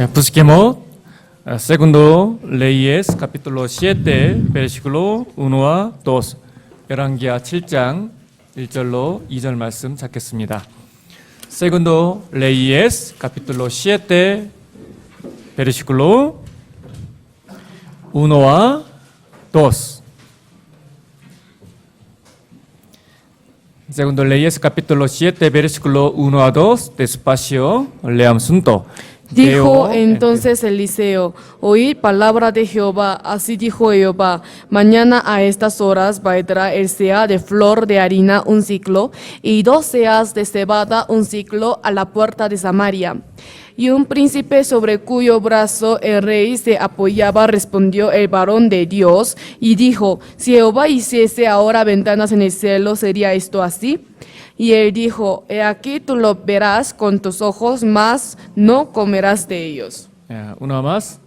Busquemos segundo Leyes capítulo 7 versículo 1와 2 열왕기하 7장 1절로 2절 말씀 찾겠습니다. Segundo Leyes capítulo 7 versículo 1와 2 Segundo Leyes capítulo 7 versículo 1 a 2 despacio leamos juntos. Dijo entonces Eliseo: oíd palabra de Jehová, así dijo Jehová, mañana a estas horas valdrá el seah de flor de harina un ciclo, y 2 seahs de cebada un ciclo a la puerta de Samaria. Y un príncipe sobre cuyo brazo el rey se apoyaba respondió el varón de Dios, y dijo: si Jehová hiciese ahora ventanas en el cielo, ¿sería esto así? Y él dijo: he aquí tú lo verás con tus ojos, mas no comerás de ellos. Una más.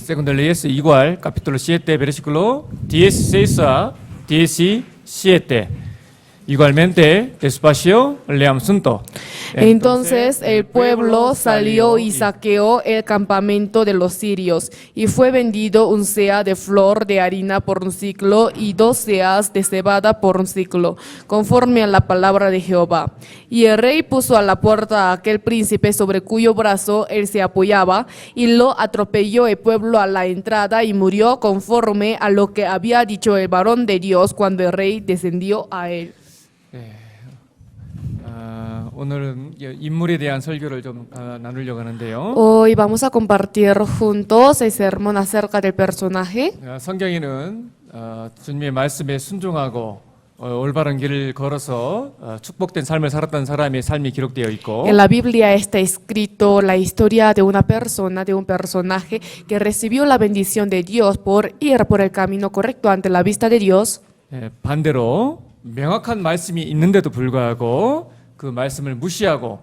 Segundo Leyes igual, capítulo 7, versículo 16 a 17. Igualmente, despacio, leamos juntos. Entonces el pueblo salió y saqueó el campamento de los sirios, y fue vendido un seah de flor de harina por un ciclo, y 2 seahs de cebada por un ciclo, conforme a la palabra de Jehová. Y el rey puso a la puerta a aquel príncipe sobre cuyo brazo él se apoyaba, y lo atropelló el pueblo a la entrada, y murió conforme a lo que había dicho el varón de Dios cuando el rey descendió a él. 오늘은 인물에 대한 설교를 좀 나누려고 하는데요. Hoy vamos a compartir juntos el sermón acerca del personaje. 성경에는 주님의 말씀에 순종하고 올바른 길을 걸어서 축복된 삶을 살았던 사람의 삶이 기록되어 있고, En la Biblia está escrito la historia de una persona, de un personaje que recibió la bendición de Dios por ir por el camino correcto ante la vista de Dios. 반대로 명확한 말씀이 있는데도 불구하고 그 말씀을 무시하고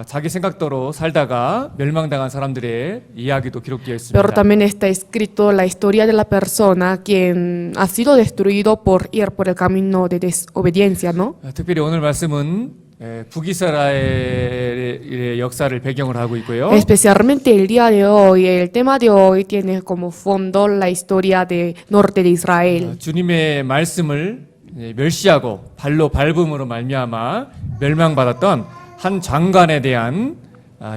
자기 생각대로 살다가 멸망당한 사람들의 이야기도 기록되어 있습니다. Pero también está escrito la historia de la persona quien ha sido destruido por ir por el camino de desobediencia, ¿no? 특별히 오늘 말씀은 북이스라엘의 역사를 배경으로 하고 있고요. Especialmente el día de hoy, el tema de hoy tiene como fondo la historia del norte de Israel. 주님의 말씀을 멸시하고 발로 밟음으로 말미암아 멸망받았던 한 장관에 대한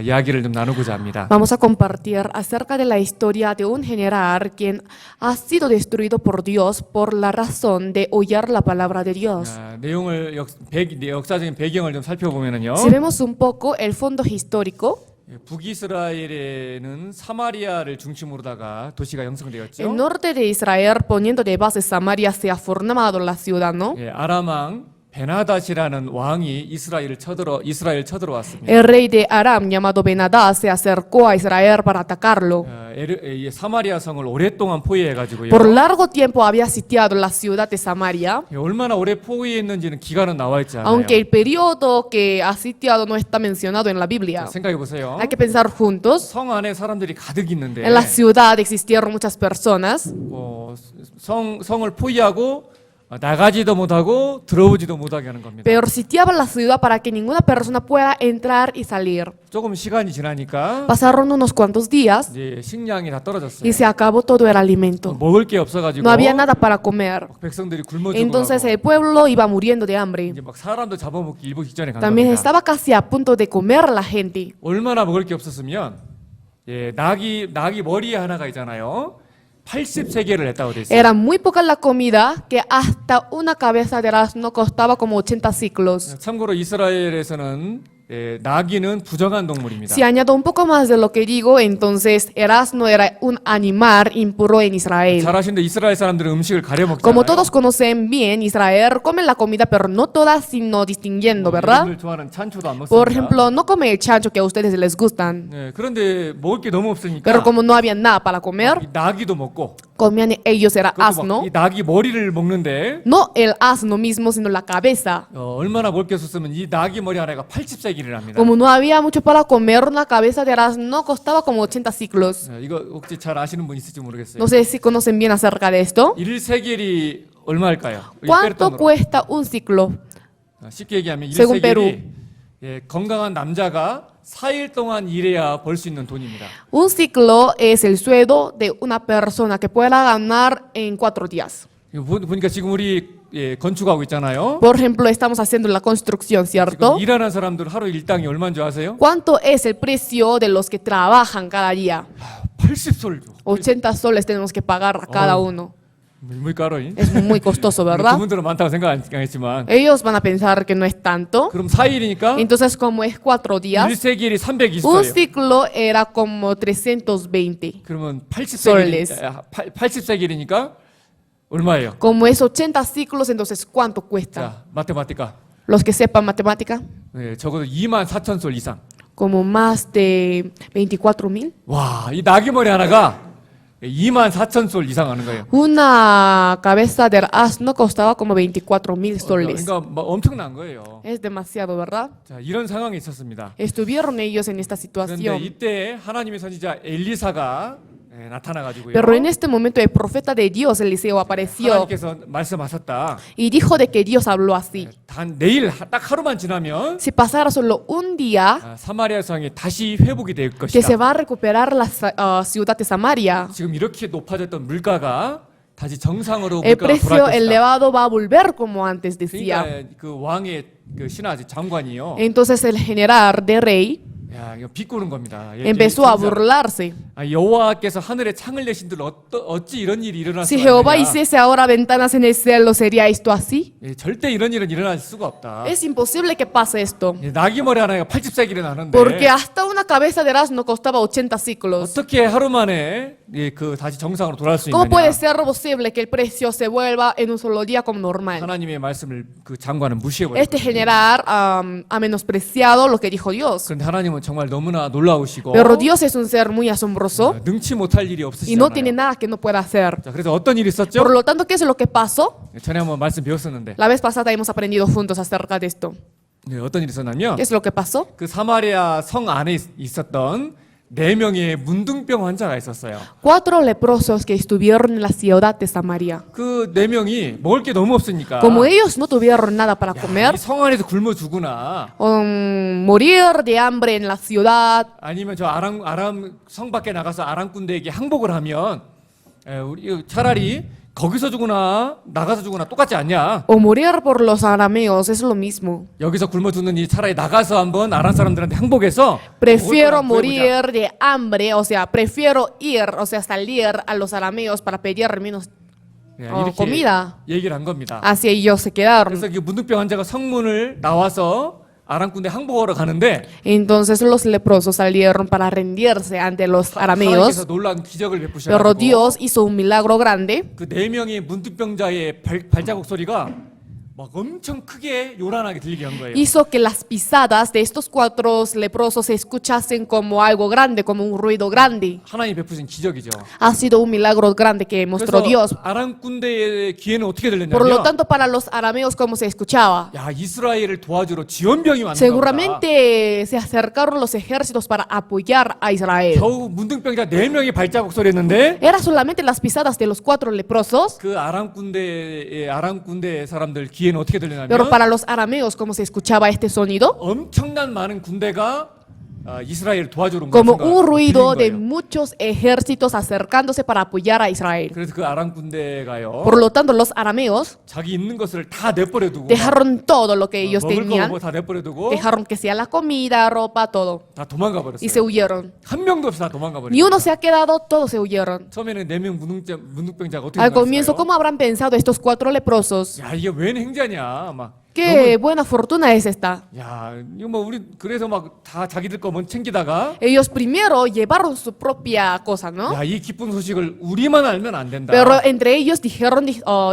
이야기를 좀 나누고자 합니다. Vamos a compartir acerca de la historia de un general quien ha sido destruido por Dios por la razón de oír la palabra de Dios. 내용을 역사적인 배경을 좀 살펴보면은요. Si vemos un poco el fondo histórico, 북이스라엘에는 사마리아를 중심으로다가 도시가 형성되었죠. el norte de Israel poniendo de base Samaria se ha formado la ciudad, ¿no? 아람 왕 베나닷이라는 왕이 이스라엘 쳐들어왔습니다. El rey de Aram llamado Ben-Hadad se acercó a Israel para atacarlo. 사마리아 성을 오랫동안 포위해가지고요. Por largo tiempo había sitiado la ciudad de Samaria, 얼마나 오래 포위했는지는 기간은 나와 있지 않아요. aunque el periodo que ha sitiado no está mencionado en la Biblia. 생각해 보세요. Hay que pensar juntos. 성 안에 사람들이 가득 있는데 En la ciudad existieron muchas personas, 성을 포위하고 나가지도 못하고 들어오지도 못하게 하는 겁니다. pero sitiaban la ciudad para que ninguna persona pueda entrar y salir. 조금 시간이 지나니까 Pasaron unos cuantos días 이제 식량이 다 떨어졌어요. y se acabó todo el alimento. 먹을 게 없어가지고 No había nada para comer. 백성들이 굶어 Entonces 죽어가고 el pueblo iba muriendo de hambre. 이제 막 사람도 잡아먹기 일보 직전에 간 También 겁니다. estaba casi a punto de comer la gente. 얼마나 먹을 게 없었으면 낙이 머리에 하나가 있잖아요. 80세겔을 했다고 돼 있어요. Era muy poca la comida que hasta una cabeza de asno costaba como 80 ciclos. 참고로 이스라엘에서는 나귀는 부정한 동물입니다. Si añado un poco más de lo que digo, entonces el asno era un animal impuro en Israel. 잘 아시는데 이스라엘 사람들은 음식을 가려 Como 먹잖아요. todos conocen bien, Israel come la comida, pero no todas, sino distinguiendo, ¿verdad? 여러분들 좋아하는 찬초도 안 Por 먹습니다. ejemplo, no come el chancho que a ustedes les gustan. 그런데 먹을 게 너무 없으니까 Pero como no había nada para 이 comer, 나귀도 먹고 comían ellos era 그것도 asno. 막 이 나귀 머리를 먹는데 No el asno mismo, sino la cabeza. 얼마나 먹을 게 없었으면 이 나귀 머리 하나가 80세겔을 합니다. Como no había mucho para comer, una cabeza de asno costaba como 80 ciclos. 이거 혹시 잘 아시는 분 있을지 모르겠어요. No sé si conocen bien acerca de esto. 1세겔이 얼마일까요? ¿Cuánto cuesta un ciclo? 쉽게 얘기하면 Según Perú. 1세겔이 건강한 남자가 4일 동안 일해야 벌 수 있는 돈입니다. Un ciclo es el sueldo de una persona que pueda ganar en 4 días. 이거 보니까 지금 우리 건축하고 있잖아요. Por ejemplo, estamos haciendo la construcción, 지금 ¿cierto? 일하는 사람들 하루 일당이 얼마인 줄 아세요? ¿Cuánto es el precio de los que trabajan cada día? 80솔 줘. 80 soles tenemos que pagar a cada Oh. uno. muy caro. Es muy costoso, ¿verdad? 그분들은 많다고 생각 안 했지만 Ellos van a pensar que no es tanto. 그럼 4일이니까 Entonces, como es 4 días, 1세기일이 un 320살이에요. ciclo era como 320. 그러면 Soles. 80세기일이니까 얼마예요? Como es 80 ciclos, entonces, ¿cuánto cuesta? 자, 마테마티카. Los que sepan matemática, 적어도 24,000솔 이상. como más de 24,000. 와, 이 나귀머리 하나가 24,000솔 이상 하는 거예요. Una cabeza de asno costaba como 24,000 soles. 그러니까 막 엄청난 거예요. Es demasiado, ¿verdad? 자, 이런 상황이 있었습니다. Estuvieron ellos en esta 그런데 situación. 이때 하나님의 선지자 엘리사가 나타나가지고요. Pero en este momento el profeta de Dios, Eliseo, apareció 하나님께서 말씀하셨다. y dijo de que Dios habló así. 단 내일 딱 하루만 지나면 Si pasara solo un día, 사마리아 성이 다시 회복이 될 que se 것이다. va a recuperar la ciudad de Samaria. 지금 이렇게 높아졌던 물가가 다시 정상으로 El 물가가 precio 돌아갈 것이다. elevado va a volver como antes decía. 그러니까 그 왕의 그 신하 장관이요. Entonces el general de rey 야, 이거 비꼬는 겁니다. empezó a burlarse. 여호와께서 하늘에 창을 내신들 어찌 이런 일이 일어날 Si 수가 Jehová 있느냐? hiciese ahora ventanas en el cielo, ¿sería esto así? 절대 이런 일은 일어날 수가 없다. Es imposible que pase esto. 나귀 머리 하나가 80세기를 나는데 Porque hasta una cabeza de asno costaba 80 ciclos. 어떻게 하루 만에 그 다시 정상으로 돌아올 수 ¿Cómo puede 있느냐? ser posible que el precio se vuelva en un solo día como normal? 하나님의 말씀을 그 장관은 무시해버렸어요. Este general ha menospreciado lo que dijo Dios. 그런데 하나님은 정말 너무나 놀라우시고 Pero Dios es un ser muy asombroso 능치 못할 일이 y no tiene 없으시잖아요. nada que no pueda hacer. 자, 그래서 어떤 일이 있었죠? Por lo tanto, ¿qué es lo que pasó? 전에 한번 말씀 배웠었는데 La vez pasada hemos aprendido juntos acerca de esto. 어떤 일이 있었냐면 ¿Qué es lo que pasó? 그 사마리아 성 안에 있었던 4명의 문둥병 환자가 있었어요. 4 leprosos que estuvieron en la ciudad de Samaria. 그 4명이 먹을 게 너무 없으니까 Como ellos no tuvieron nada para comer, 성 안에서 굶어 죽으나 morir de hambre en la ciudad, 아니면 저 아람 성 밖에 나가서 아람 군대에게 항복을 하면 우리 차라리 거기서 죽으나 나가서 죽으나 똑같지 않냐? o morir por los arameos, es lo mismo. 여기서 굶어 죽느니 차라리 나가서 한번 아람 사람들한테 항복해서 Prefiero 먹을 거나 구해보자. morir de hambre, o sea, prefiero ir, o sea, salir a los arameos para pedir menos 이렇게 comida. 얘기를 한 겁니다. Así ellos se quedaron. 그래서 그 문둥병 환자가 성문을 나와서 아람 군대 항복하러 가는데 Entonces los leprosos salieron para rendirse ante los 하나님께서 arameos, 놀라운 기적을 pero 베푸셔가지고 Dios hizo un milagro grande. 그 4명의 문둥병자의 발자국 소리가 막 엄청 크게 요란하게 들리게 한 거예요. Hizo que las pisadas de estos 4 leprosos se escuchasen como algo grande, como un ruido grande. 하나님 베푸신 기적이죠. Ha sido un milagro grande que mostró Dios. 아람 군대의 귀에는 어떻게 Por lo 들렸냐면 tanto, para los arameos, ¿cómo se escuchaba? 야 이스라엘을 도와주러 지원병이 왔는가 보다. Seguramente se acercaron los ejércitos para apoyar a Israel. 겨우 문둥병자 4명의 발자국 소리였는데 Era solamente las pisadas de los 4 leprosos, 그 아람 군대 사람들 귀에는 어떻게 들리냐면 pero para los arameos, ¿cómo se escuchaba este sonido? 엄청난 많은 군대가 이스라엘 도와주러 온 Como 것인가 un ruido de 들린 거예요. muchos ejércitos acercándose para apoyar a Israel. 그래서 그 아람 군대가요 Por lo tanto, los arameos 자기 있는 것을 다 내버려두고 dejaron todo lo que ellos 먹을 거 tenían, 뭐 다 내버려두고 dejaron que sea la comida, ropa, todo, 다 도망가 y se 버렸어요. huyeron. 한 명도 없이 다 도망가 Ni uno 버렸어요. se ha quedado, todos se huyeron. 처음에는 4명 문둥병자가 어떻게 Al comienzo, 생각했어요? ¿cómo habrán pensado estos 4 leprosos? 야 이게 웬 행자냐 막 Qué buena fortuna es esta. 야 이거 뭐 우리 그래서 막 다 자기들 거만 챙기다가 Ellos primero llevaron su propia cosa, ¿no? 야 이 기쁜 소식을 우리만 알면 안 된다. Pero entre ellos dijeron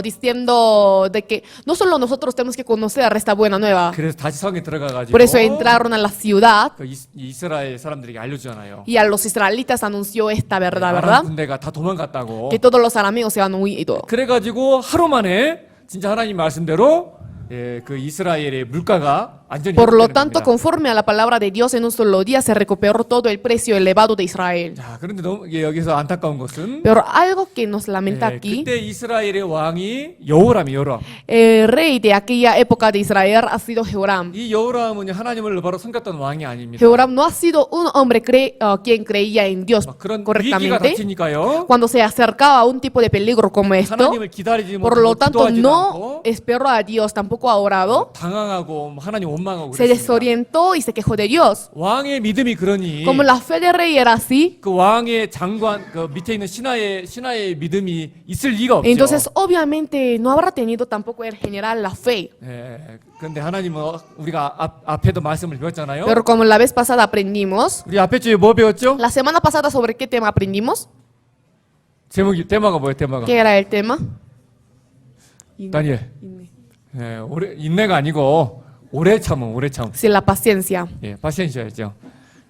diciendo de que no solo nosotros tenemos que conocer esta buena nueva. 그래서 다시 성에 들어가가지고 Por eso entraron a la ciudad 그 이스라엘 사람들에게 알려주잖아요. y a los israelitas anunció esta verdad, 아람 ¿verdad? 군대가 다 도망갔다고. Que todos los arameos se han huido. 그래가지고 하루 만에 진짜 하나님 말씀대로 그 이스라엘의 물가가 완전히 Por lo 회복되는 tanto, 겁니다. conforme a la palabra de Dios, en un solo día se recuperó todo el precio elevado de Israel. 자, 그런데 너무 여기서 안타까운 것은 Pero algo que nos lamenta aquí, 그때 이스라엘의 왕이 여호람이. el rey de aquella época de Israel ha sido Jehoram. 이 여호람은 하나님을 바로 섬겼던 왕이 아닙니다. Jehoram no ha sido un hombre quien creía en Dios 막 그런 위기가 correctamente. 닥치니까요. Cuando se acercaba a un tipo de peligro como esto, 하나님을 기다리지 por lo 못하고 tanto 기도하지도 no 않고 esperó a Dios, tampoco ha orado, 당황하고 하나님 원망하고 se 그랬습니다. desorientó y se quejó de Dios. 왕의 믿음이 그러니 Como la fe del rey era así, 그 왕의 장관 그 밑에 있는 신하의 믿음이 있을 리가 없죠. entonces obviamente no habrá tenido tampoco el general la fe. 그런데 하나님은 우리가 앞에도 말씀을 배웠잖아요. Pero como la vez pasada aprendimos, 우리 앞에 주에 뭐 배웠죠? la semana pasada sobre qué tema aprendimos, 테마가 뭐예요? 테마가 ¿qué era el tema? 다니엘. 인내가 아니고 오래 참음. Sí, la paciencia. 파시엔시아였죠.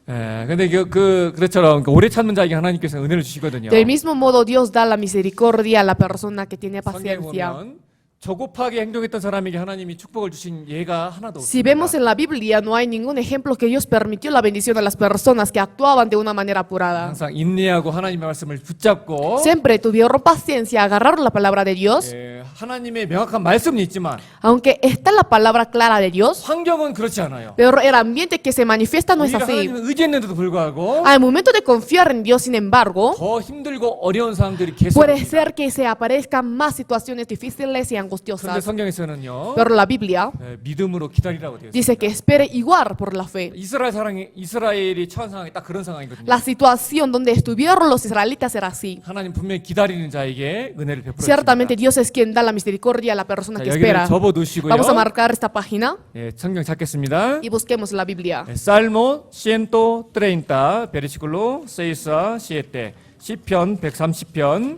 근데 그것처럼 오래 참는 자에게 하나님께서 은혜를 주시거든요. Del mismo modo Dios da la misericordia a la persona que tiene 성경에 paciencia. 보면 조급하게 행동했던 사람에게 하나님이 축복을 주신 예가 하나도 Si 없습니다. vemos en la Biblia, no hay ningún ejemplo que Dios permitió la bendición a las personas que actuaban de una manera apurada. 항상 인내하고 하나님의 말씀을 붙잡고 Siempre tuvieron paciencia, agarraron la palabra de Dios, 하나님의 명확한 말씀은 있지만 aunque está la palabra clara de Dios, 환경은 그렇지 않아요. pero el ambiente que se manifiesta no es 우리가 así. 하나님을 의지했는데도 불구하고 Al momento de confiar en Dios, sin embargo, 더 힘들고 어려운 상황들이 계속 puede 옵니다. ser que se aparezcan más situaciones difíciles y 그런데 angustiosas. 성경에서는요 Pero la Biblia 믿음으로 기다리라고 되어 있습니다. dice que espere igual por la fe. 이스라엘이 처한 상황이 딱 그런 상황이거든요. La situación donde estuvieron los israelitas era así. 하나님 분명히 기다리는 자에게 은혜를 베풀어 Ciertamente 주십니다. Dios es quien da la misericordia a la persona 자, que 여기를 espera. 접어 두시고요. Vamos a marcar esta página 성경 찾겠습니다. y busquemos la Biblia. Salmo 130, versículo 6 a 7. 시편 130편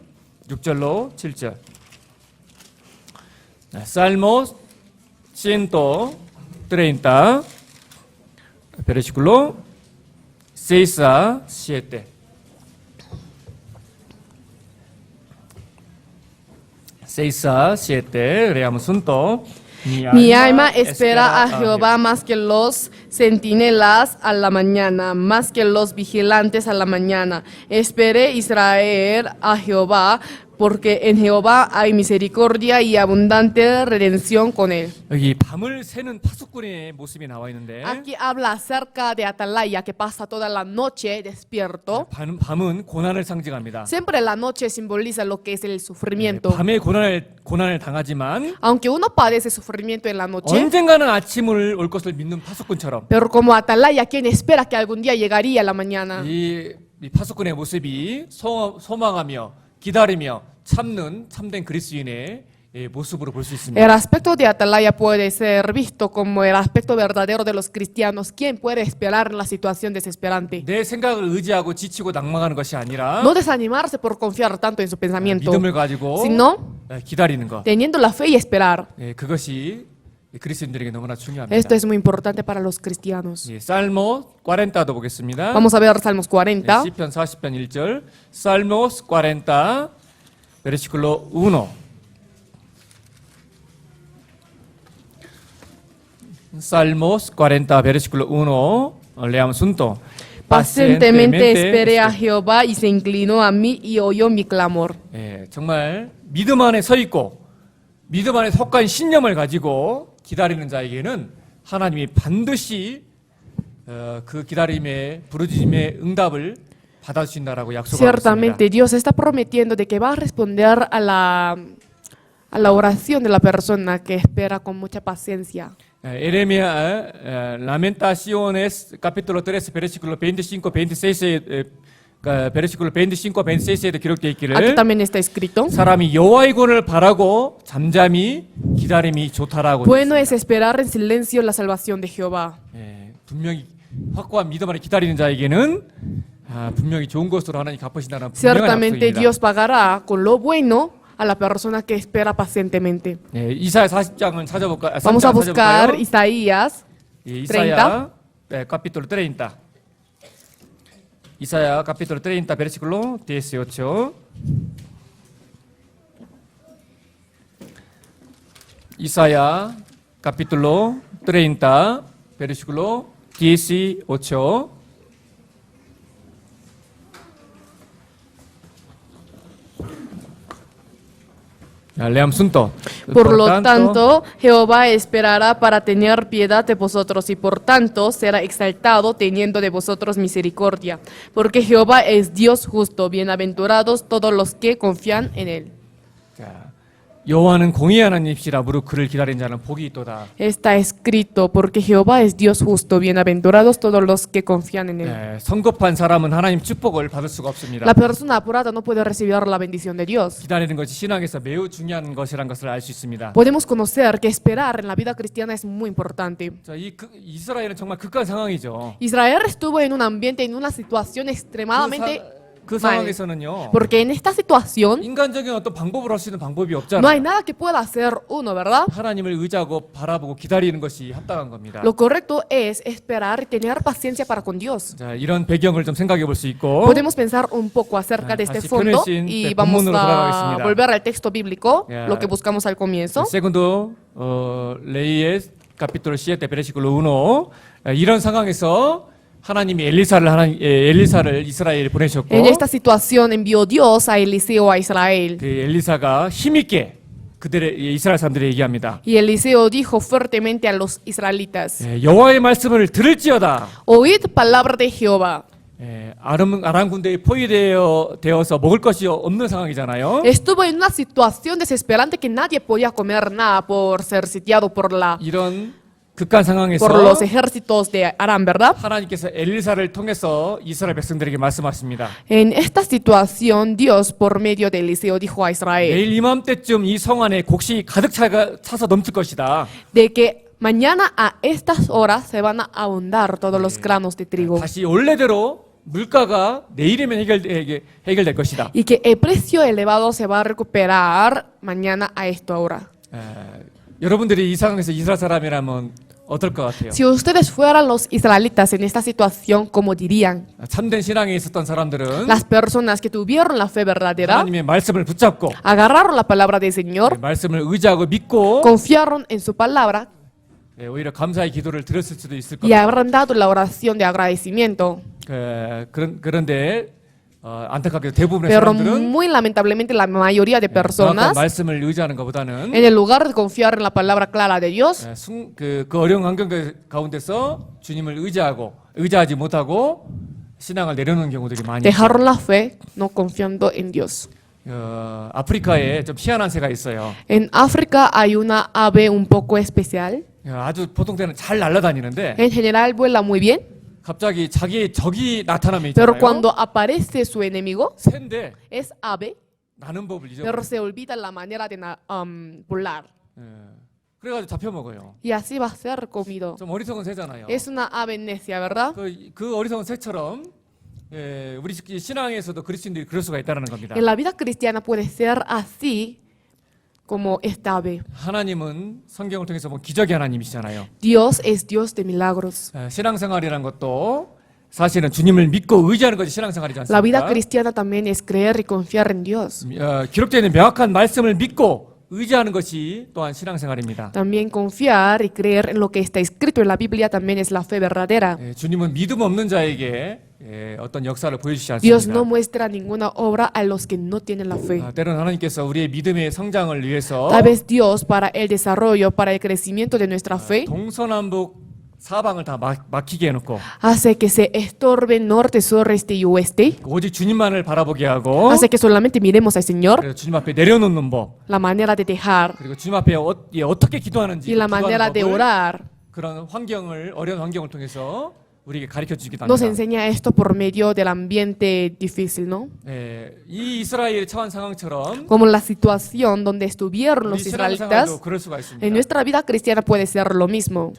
6절로 7절. Salmo 130, versículo 6 a 7. Leamos juntos. Mi alma espera a Jehová más que los centinelas a la mañana, más que los vigilantes a la mañana. Espere Israel a Jehová, porque en Jehová hay misericordia y abundante redención con él. 여기 밤을 새는 파수꾼의 모습이 나와 있는데 Aquí habla acerca de Atalaya, que pasa toda la noche despierto. 밤은 고난을 상징합니다. Siempre la noche simboliza lo que es el sufrimiento. 밤에 고난을 당하지만 Aunque uno padece sufrimiento en la noche, 언젠가는 아침을 올 것을 믿는 파수꾼처럼 pero como Atalaya, quien espera que algún día llegaría la mañana. 이 파수꾼의 모습이 소망하며 기다리며 참는 참된 그리스도인의 모습으로 볼 수 있습니다. El aspecto de Atalaya puede ser visto como el aspecto verdadero de los cristianos. ¿Quién puede esperar en la situación desesperante? 내 생각을 의지하고 지치고 낭망하는 것이 아니라 No desanimarse por confiar tanto en su pensamiento, 믿음을 가지고 sino 기다리는 것. teniendo la fe y esperar. 그것이 그리스도인들에게 너무나 중요합니다. Esto es muy importante para los cristianos. 살모 40도 보겠습니다. Vamos a ver Salmos 40. 시편 40편 1절. Salmos 40 versículo 1. Salmos 40 versículo 1. Leamos juntos. Pacientemente esperé a Jehová y se inclinó a mí y oyó mi clamor. 정말 믿음 안에 서 있고 믿음 안에 속한 신념을 가지고 기다리는 자에게는 하나님이 반드시 그 기다림의 부르짖음의 응답을 받아주신다라고 약속하고 있습니다. Ciertamente Dios está prometiendo de que va a responder a la oración de la persona que espera con mucha paciencia. Eremia Lamentaciones capítulo 13 versículo 25 26 versículo 25 26에도 기록되어 Aquí 있기를 también está escrito: 사람이 여호와의 구원을 바라고 잠잠히 기다림이 좋다라고 bueno 되어 es esperar en silencio la salvación de Jehová. 분명히 확고한 믿음 안에 기다리는 자에게는 분명히 좋은 것으로 하나님 갚으신다는 분명한 Ciertamente 약속입니다. Dios pagará con lo bueno a la persona que espera pacientemente. 이사야 40장을 찾아볼까요? Vamos a buscar Isaías 이사야 capítulo 30. 이사야 capítulo 30 versículo 18. 이사야 capítulo 30, versículo 18. Leamos juntos. Por lo tanto, Jehová esperará para tener piedad de vosotros y por tanto será exaltado teniendo de vosotros misericordia. Porque Jehová es Dios justo, bienaventurados todos los que confían en él. 자, 여호와는 공의의 하나님이시라 무릇 그를 기다린 자는 복이 있도다. Está escrito, porque Jehová es Dios justo, bienaventurados todos los que confían en él. 성급한 사람은 하나님 축복을 받을 수가 없습니다. La persona apurada no puede recibir la bendición de Dios. 기다리는 것이 신앙에서 매우 중요한 것이라는 것을 알 수 있습니다. Podemos conocer que esperar en la vida cristiana es muy importante. 자, 이스라엘은 정말 극한 상황이죠. Israel estuvo en un ambiente, en una situación extremadamente 그 mal. 상황에서는요. Porque en esta situación 인간적인 어떤 방법으로 할 수 있는 방법이 no 없잖아요. hay nada que pueda hacer uno, ¿verdad? 하나님을 의지하고 바라보고 기다리는 것이 합당한 겁니다. Lo correcto es esperar y tener paciencia para con Dios. 자, 이런 배경을 좀 생각해 볼 수 있고 Podemos pensar un poco acerca de este 다시 fondo 편해진 y vamos 본문으로 a 돌아가겠습니다. volver al texto bíblico, Ya. lo que buscamos al comienzo. Segundo Reyes capítulo 7 versículo 1. 이런 상황에서 하나님이 엘리사를 이스라엘에 보내셨고 En esta situación envió Dios a Eliseo a Israel. 그 엘리사가 힘있게 그들의 이스라엘 사람들에게 얘기합니다. Y Eliseo dijo fuertemente a los israelitas, 여호와의 말씀을 들을지어다. oíd palabra de Jehová. 아람 군대에 포위되어서 먹을 것이 없는 상황이잖아요. Estuvo en una situación desesperante que nadie podía comer nada por ser sitiado 이런 극한 상황에서 por los ejércitos de Aram, ¿verdad? 하나님께서 엘리사를 통해서 이스라엘 백성들에게 말씀하십니다. En esta situación, Dios, por medio de Eliseo, dijo a Israel 내일 이맘때쯤 이 성 안에 곡식이 가득 차서 넘칠 것이다. de que mañana a estas horas se van a abundar todos los granos de trigo 다시 원래대로 물가가 내일이면 해결될 것이다. y que el precio elevado se va a recuperar mañana a esta hora. 여러분들이 이 상황에서 이스라엘 사람이라면 어떨 것 같아요? Si ustedes fueran los israelitas en esta situación, ¿cómo dirían? 참된 신앙에 있었던 사람들은 Las personas que tuvieron la fe verdadera, 하나님의 말씀을 붙잡고 agarraron la palabra del Señor, 말씀을 의지하고 믿고 confiaron en su palabra 오히려 감사의 기도를 드렸을 수도 있을 y 겁니다. habrán dado la oración de agradecimiento. 그런데 안타깝게도 대부분의 Pero 사람들은 muy lamentablemente la mayoría de 정확한 personas, 말씀을 의지하는 것보다는 en el lugar de confiar en la palabra clara de Dios, 그 어려운 환경 가운데서 주님을 의지하지 못하고 신앙을 내려놓는 경우들이 많이 있어요. dejaron la fe no confiando en Dios. 아프리카에 좀 희한한 새가 있어요. En África hay una ave un poco especial. 아주 보통 때는 잘 날아다니는데 En general vuela muy bien, 갑자기 자기의 적이 나타나면 pero 있잖아요. cuando aparece su enemigo, 새인데 es ave, 나는 법을 pero 잊어버려요. se olvida la manera de volar. 그래가지고 잡혀먹어요. Y así va a ser comido. 좀 어리석은 새잖아요. Es una ave necia, ¿verdad? 그 어리석은 새처럼 우리 신앙에서도 그리스도인들이 그럴 수가 있다는 겁니다. En la vida cristiana puede ser así como esta ave. 하나님은 성경을 통해서 보면 기적의 하나님이시잖아요. Dios es Dios de milagros. 신앙생활이라는 것도 사실은 주님을 믿고 의지하는 것이 신앙생활이지 La vida 않습니까? cristiana también es creer y confiar en Dios. 기록되어 있는 명확한 말씀을 믿고 의지하는 것이 또한 신앙생활입니다. También confiar y creer en lo que está escrito en la Biblia también es la fe verdadera. 주님은 믿음 없는 자에게 어떤 역사를 보여주시지 Dios no 않습니다. muestra ninguna obra a los que no tienen la fe. 때로는 하나님께서 우리의 믿음의 성장을 위해서 Tal vez Dios, para el desarrollo, para el crecimiento de nuestra fe, 동서남북 사방을 다 막히게 해놓고 hace que se estorbe norte, sur, este y oeste. 오직 주님만을 바라보게 하고 Hace que solamente miremos al Señor, 그래서 주님 앞에 내려놓는 법 la manera de dejar 그리고 주님 앞에 어떻게 기도하는지 y la manera de orar. 그런 어려운 환경을 통해서 우리에게 가르쳐 주기도 Nos 합니다. enseña esto por medio del ambiente difícil, ¿no? 이 이스라엘의 처한 상황처럼 Como la situación donde estuvieron 우리 los 신앙생활도 israelitas, 그럴 수가 있습니다. en nuestra vida cristiana puede ser lo mismo.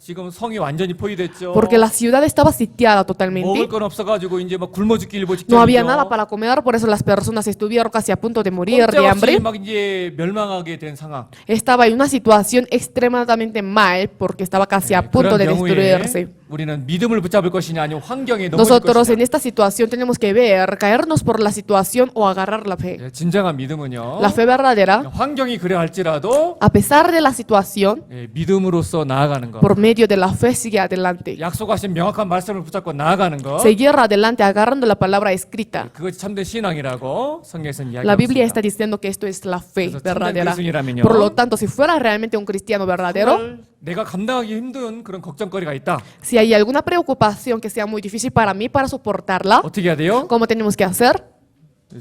지금 성이 완전히 포위됐죠. Porque la ciudad estaba sitiada 먹을 totalmente. 건 없어가지고 이제 막 굶어 죽기 일보 No había 직전이죠. nada para comer, por eso las personas estuvieron casi a punto de morir de hambre. 막 이제 멸망하게 된 상황. Estaba en una situación extremadamente mal porque estaba casi a punto de 그런 경우에 destruirse. 우리는 믿음을 붙잡을 것이냐 아니면 환경에 넘어질 Nosotros en 것이냐. esta situación tenemos que ver, caernos por la situación o agarrar la fe. 예, 진정한 믿음은요. La fe verdadera, 환경이 그래 할지라도 a pesar de la situación, 예, 믿음으로써 나아가는 것. por medio de la fe sigue adelante. 약속하신 명확한 말씀을 붙잡고 나아가는 것. Seguir adelante agarrando la palabra escrita. 그것이 참된 신앙이라고 성경에서는 La Biblia 이야기합니다. está diciendo que esto es la fe 그래서 참된 verdadera. 그리스도인이라면요. Por lo tanto, si fuera realmente un cristiano verdadero, 정말 내가 감당하기 힘든 그런 걱정거리가 있다. si hay alguna preocupación que sea muy difícil para mí para soportarla, 어떻게 해야 돼요? ¿cómo tenemos que hacer?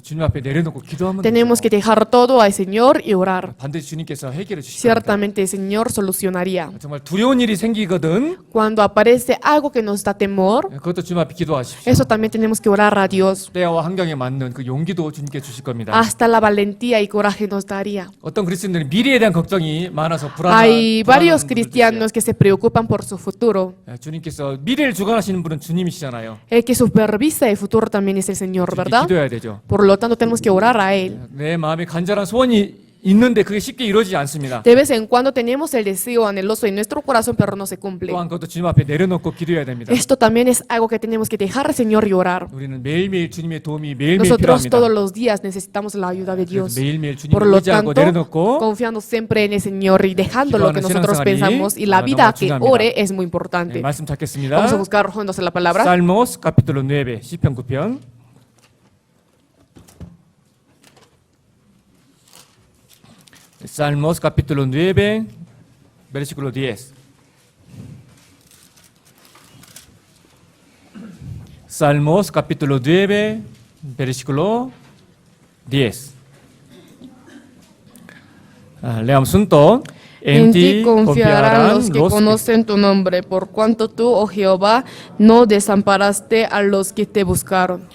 주님 앞에 내려놓고 기도하면 Tenemos que dejar todo al Señor y orar. 반드시 주님께서 해결해 주실 겁니다. Ciertamente el Señor solucionaría. 정말 두려운 일이 생기거든 Cuando aparece algo que nos da temor, 그것도 주님 앞에 기도하십시오. eso también tenemos que orar a Dios. 때와 환경에 맞는 그 용기도 주님께 주실 겁니다. Hasta la valentía y coraje nos daría. 어떤 그리스도인들은 미래에 대한 걱정이 많아서 Hay varios 분들도 cristianos que se preocupan por su futuro. 있어요. 주님께서 미래를 주관하시는 분은 주님이시잖아요. El que supervisa el futuro también es el Señor, 주님께 ¿verdad? 기도해야 되죠. Por lo tanto, tenemos que orar a Él. 내 마음에 간절한 소원이 있는데 그게 쉽게 이루어지지 않습니다. De vez en cuando tenemos el deseo anheloso en nuestro corazón, pero no se cumple. 또한 그것도 주님 앞에 내려놓고 기도해야 됩니다. Esto también es algo que tenemos que dejar al Señor y orar. 우리는 매일매일 주님의 도움이 매일매일 Nosotros 필요합니다. todos los días necesitamos la ayuda de 그래서 Dios. 매일매일 Por 주님을 lo 의지하고 tanto, 내려놓고 confiando siempre en el Señor y dejando lo que 기도하는 nosotros 신앙생활이 pensamos y la 너무 vida que 중요합니다. ore es muy 네, importante. 말씀 찾겠습니다. Vamos a buscar juntos en la palabra. 살모스 capítulo 9 시편 9편 Salmos capítulo 9 versículo 10 Salmos capítulo 9 versículo 10 Leamos juntos. En ti confiarán los que conocen tu nombre, por cuanto tú, oh Jehová, no desamparaste a los que te buscaron.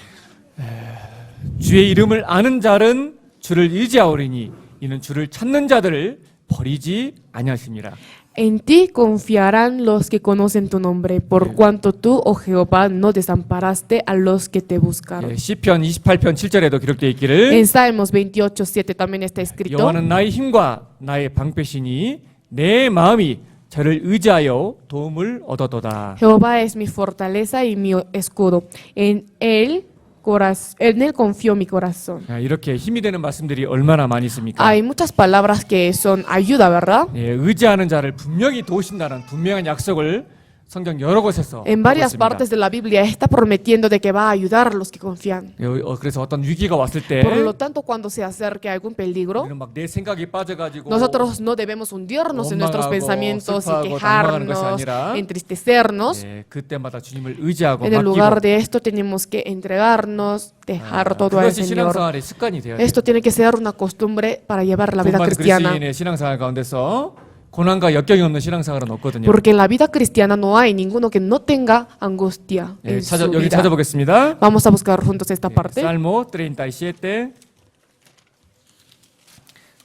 주의 이름을 아는 자는 주를 의지하오리니 이는 주를 찾는 자들을 버리지 아니하십니다. En ti confiarán los que conocen tu nombre, por cuanto tú, oh Jehová, no desamparaste a los que te buscaron. 시편 28편 7절에도 기록되어 있기를 En Salmos 28:7 también está escrito: 여호와는 나의 힘과 나의 방패시니 내 마음이 저를 의지하여 도움을 얻어도다. Jehová es mi fortaleza y mi escudo. En él confió mi corazón. 이렇게 힘이 되는 말씀들이 얼마나 많이 있습니까? Hay muchas palabras que son ayuda, ¿verdad? 예, 의지하는 자를 분명히 도우신다는 분명한 약속을 성경 여러 곳에서 En 보고 varias 있습니다. partes de la Biblia está prometiendo de que va a ayudar a los que confían. 그래서 어떤 위기가 왔을 때 Por lo tanto, cuando se acerque algún peligro, 우리는 막 내 생각에 빠져가지고 nosotros no debemos hundirnos en nuestros 원망하고 pensamientos y 슬퍼하고 당황하는 것이 quejarnos, 아니라 entristecernos. 예, 그때마다 주님을 의지하고 En el lugar 맡기고 de esto tenemos que entregarnos, dejar todo al 그것이 Señor. 신앙생활의 습관이 되어야 돼요. Esto tiene que ser una costumbre para llevar la vida 정말 cristiana. 그리스도인의 신앙생활 가운데서 고난과 역경이 없는 신앙생활은 없거든요. Porque en la vida cristiana no hay ninguno que no tenga angustia 예, en su 여기 vida. 찾아보겠습니다. Vamos a buscar juntos esta parte. Salmo 37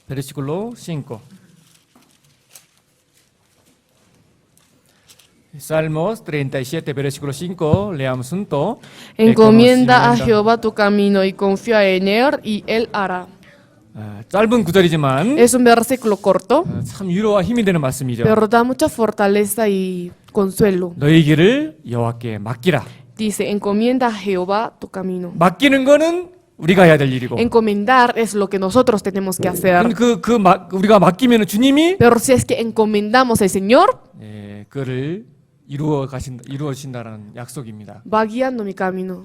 versículo 5. Salmos 37 versículo 5 leamos juntos. Encomienda a Jehová tu camino y confía en él y él hará. 짧은 구절이지만 Es un versículo corto, 참 위로와 힘이 되는 말씀이죠. pero da mucha fortaleza y consuelo. 너희 길을 여호와께 맡기라. Dice, encomienda a Jehová tu camino. 맡기는 거는 우리가 해야 될 일이고. Encomendar es lo que nosotros tenemos que hacer. 우리가 맡기면 주님이 Pero si es que encomendamos al Señor, 예, 그를 이루어진다는 약속입니다. va guiando mi camino.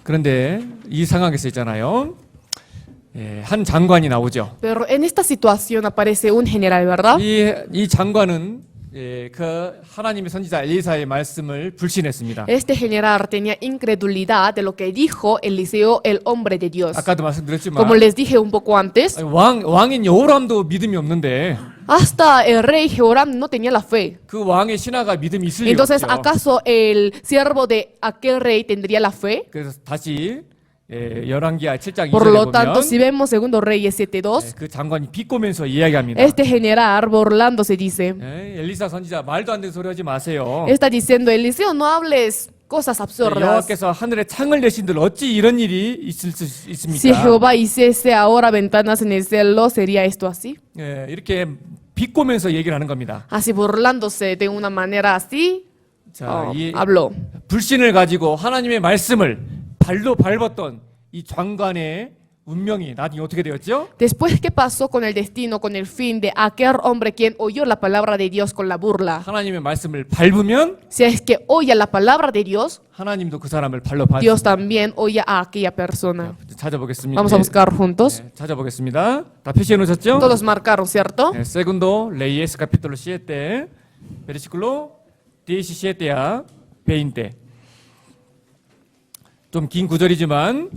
그런데 이 상황에서 있잖아요. 예, 한 장관이 나오죠. Pero en esta situación aparece un general, ¿verdad? 이 장관은 예, 그 하나님의 선지자 엘리사의 말씀을 불신했습니다. Este general tenía incredulidad de lo que dijo Eliseo, el hombre de Dios. 아까도 말씀드렸지만 Como les dije un poco antes, 왕인 여호람도 믿음이 없는데 hasta el rey Jehoram no tenía la fe. 그 왕의 신하가 믿음이 있을 리가 Entonces, 없죠. ¿acaso el siervo de aquel rey tendría la fe? 그래서 다시 열왕기하 7장 Por 2절에 lo tanto, 보면 si vemos segundo Reyes 7:2, 그 장관이 비꼬면서 이야기합니다. este general burlándose dice, 엘리사 선지자 말도 안 되는 소리 하지 마세요. está diciendo, Eliseo, no hables cosas absurdas. 여호와께서 하늘에 창을 내신들 어찌 이런 일이 있을 수 Si 있습니까? Jehová hiciese ahora ventanas en el cielo, ¿sería esto así? 이렇게 비꼬면서 얘기를 하는 겁니다. Así burlándose de una manera así. 자, 이 habló. 불신을 가지고 하나님의 말씀을 발로 밟았던 이 장관의 운명이 나중에 어떻게 되었죠? Después, ¿qué pasó con el destino, con el fin de aquel hombre quien oyó la palabra de Dios con la burla? 하나님의 말씀을 밟으면 Si es que oye la palabra de Dios, 하나님도 그 사람을 발로 Dios 밟습니다. también oye a aquella persona. 찾아보겠습니다. Vamos a buscar juntos. 네, 찾아보겠습니다. 다 표시해 놓으셨죠? Todos marcaron, ¿cierto? 네, Segundo Reyes capítulo 7, versículo 17야 20. 좀 긴 구절이지만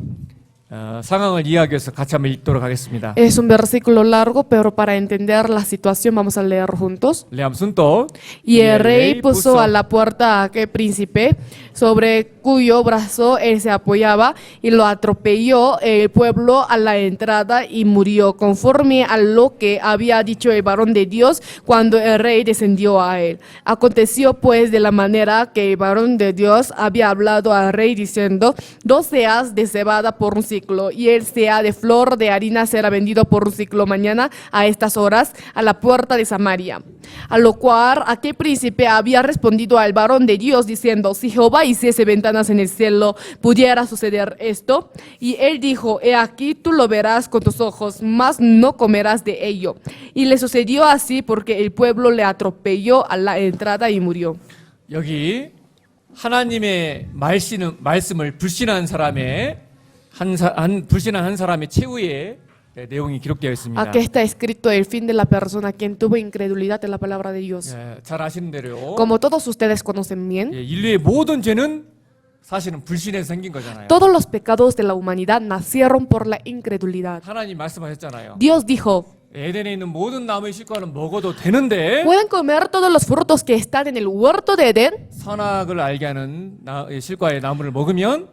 상황을 이해하기 위해서 같이 한번 읽도록 하겠습니다. Es un versículo largo, pero para entender la situación vamos a leer juntos. 레암 순도. Y el rey puso a la puerta a aquel príncipe, sobre cuyo brazo él se apoyaba, y lo atropelló el pueblo a la entrada y murió, conforme a lo que había dicho el varón de Dios cuando el rey descendió a él. Aconteció pues de la manera que el varón de Dios había hablado al rey diciendo: 2 seas de cebada por un ciclo, y el sea de flor de harina será vendido por un ciclo mañana a estas horas a la puerta de Samaria. A lo cual aquel príncipe había respondido al varón de Dios diciendo: si Jehová hiciese ventanas en el cielo, pudiera suceder esto. Y él dijo: he aquí, tú lo verás con tus ojos, mas no comerás de ello. Y le sucedió así porque el pueblo le atropelló a la entrada y murió. 여기 하나님의 말씀을 불신한 사람의 불신한 한 사람의 최후의 내용이 기록되어 있습니다. Aquí está escrito el fin de la persona quien tuvo incredulidad en la palabra de Dios. 예, 잘 아시는 대로 Como todos ustedes conocen bien, 예, 인류의 모든 죄는 사실은 불신에서 생긴 거잖아요. todos los pecados de la humanidad nacieron por la incredulidad. 하나님 말씀하셨잖아요. Dios dijo: 에덴에 있는 모든 나무의 실과는 먹어도 되는데 pueden comer todos los frutos que están en el huerto de Edén, 선악을 알게 하는 실과의 나무를 먹으면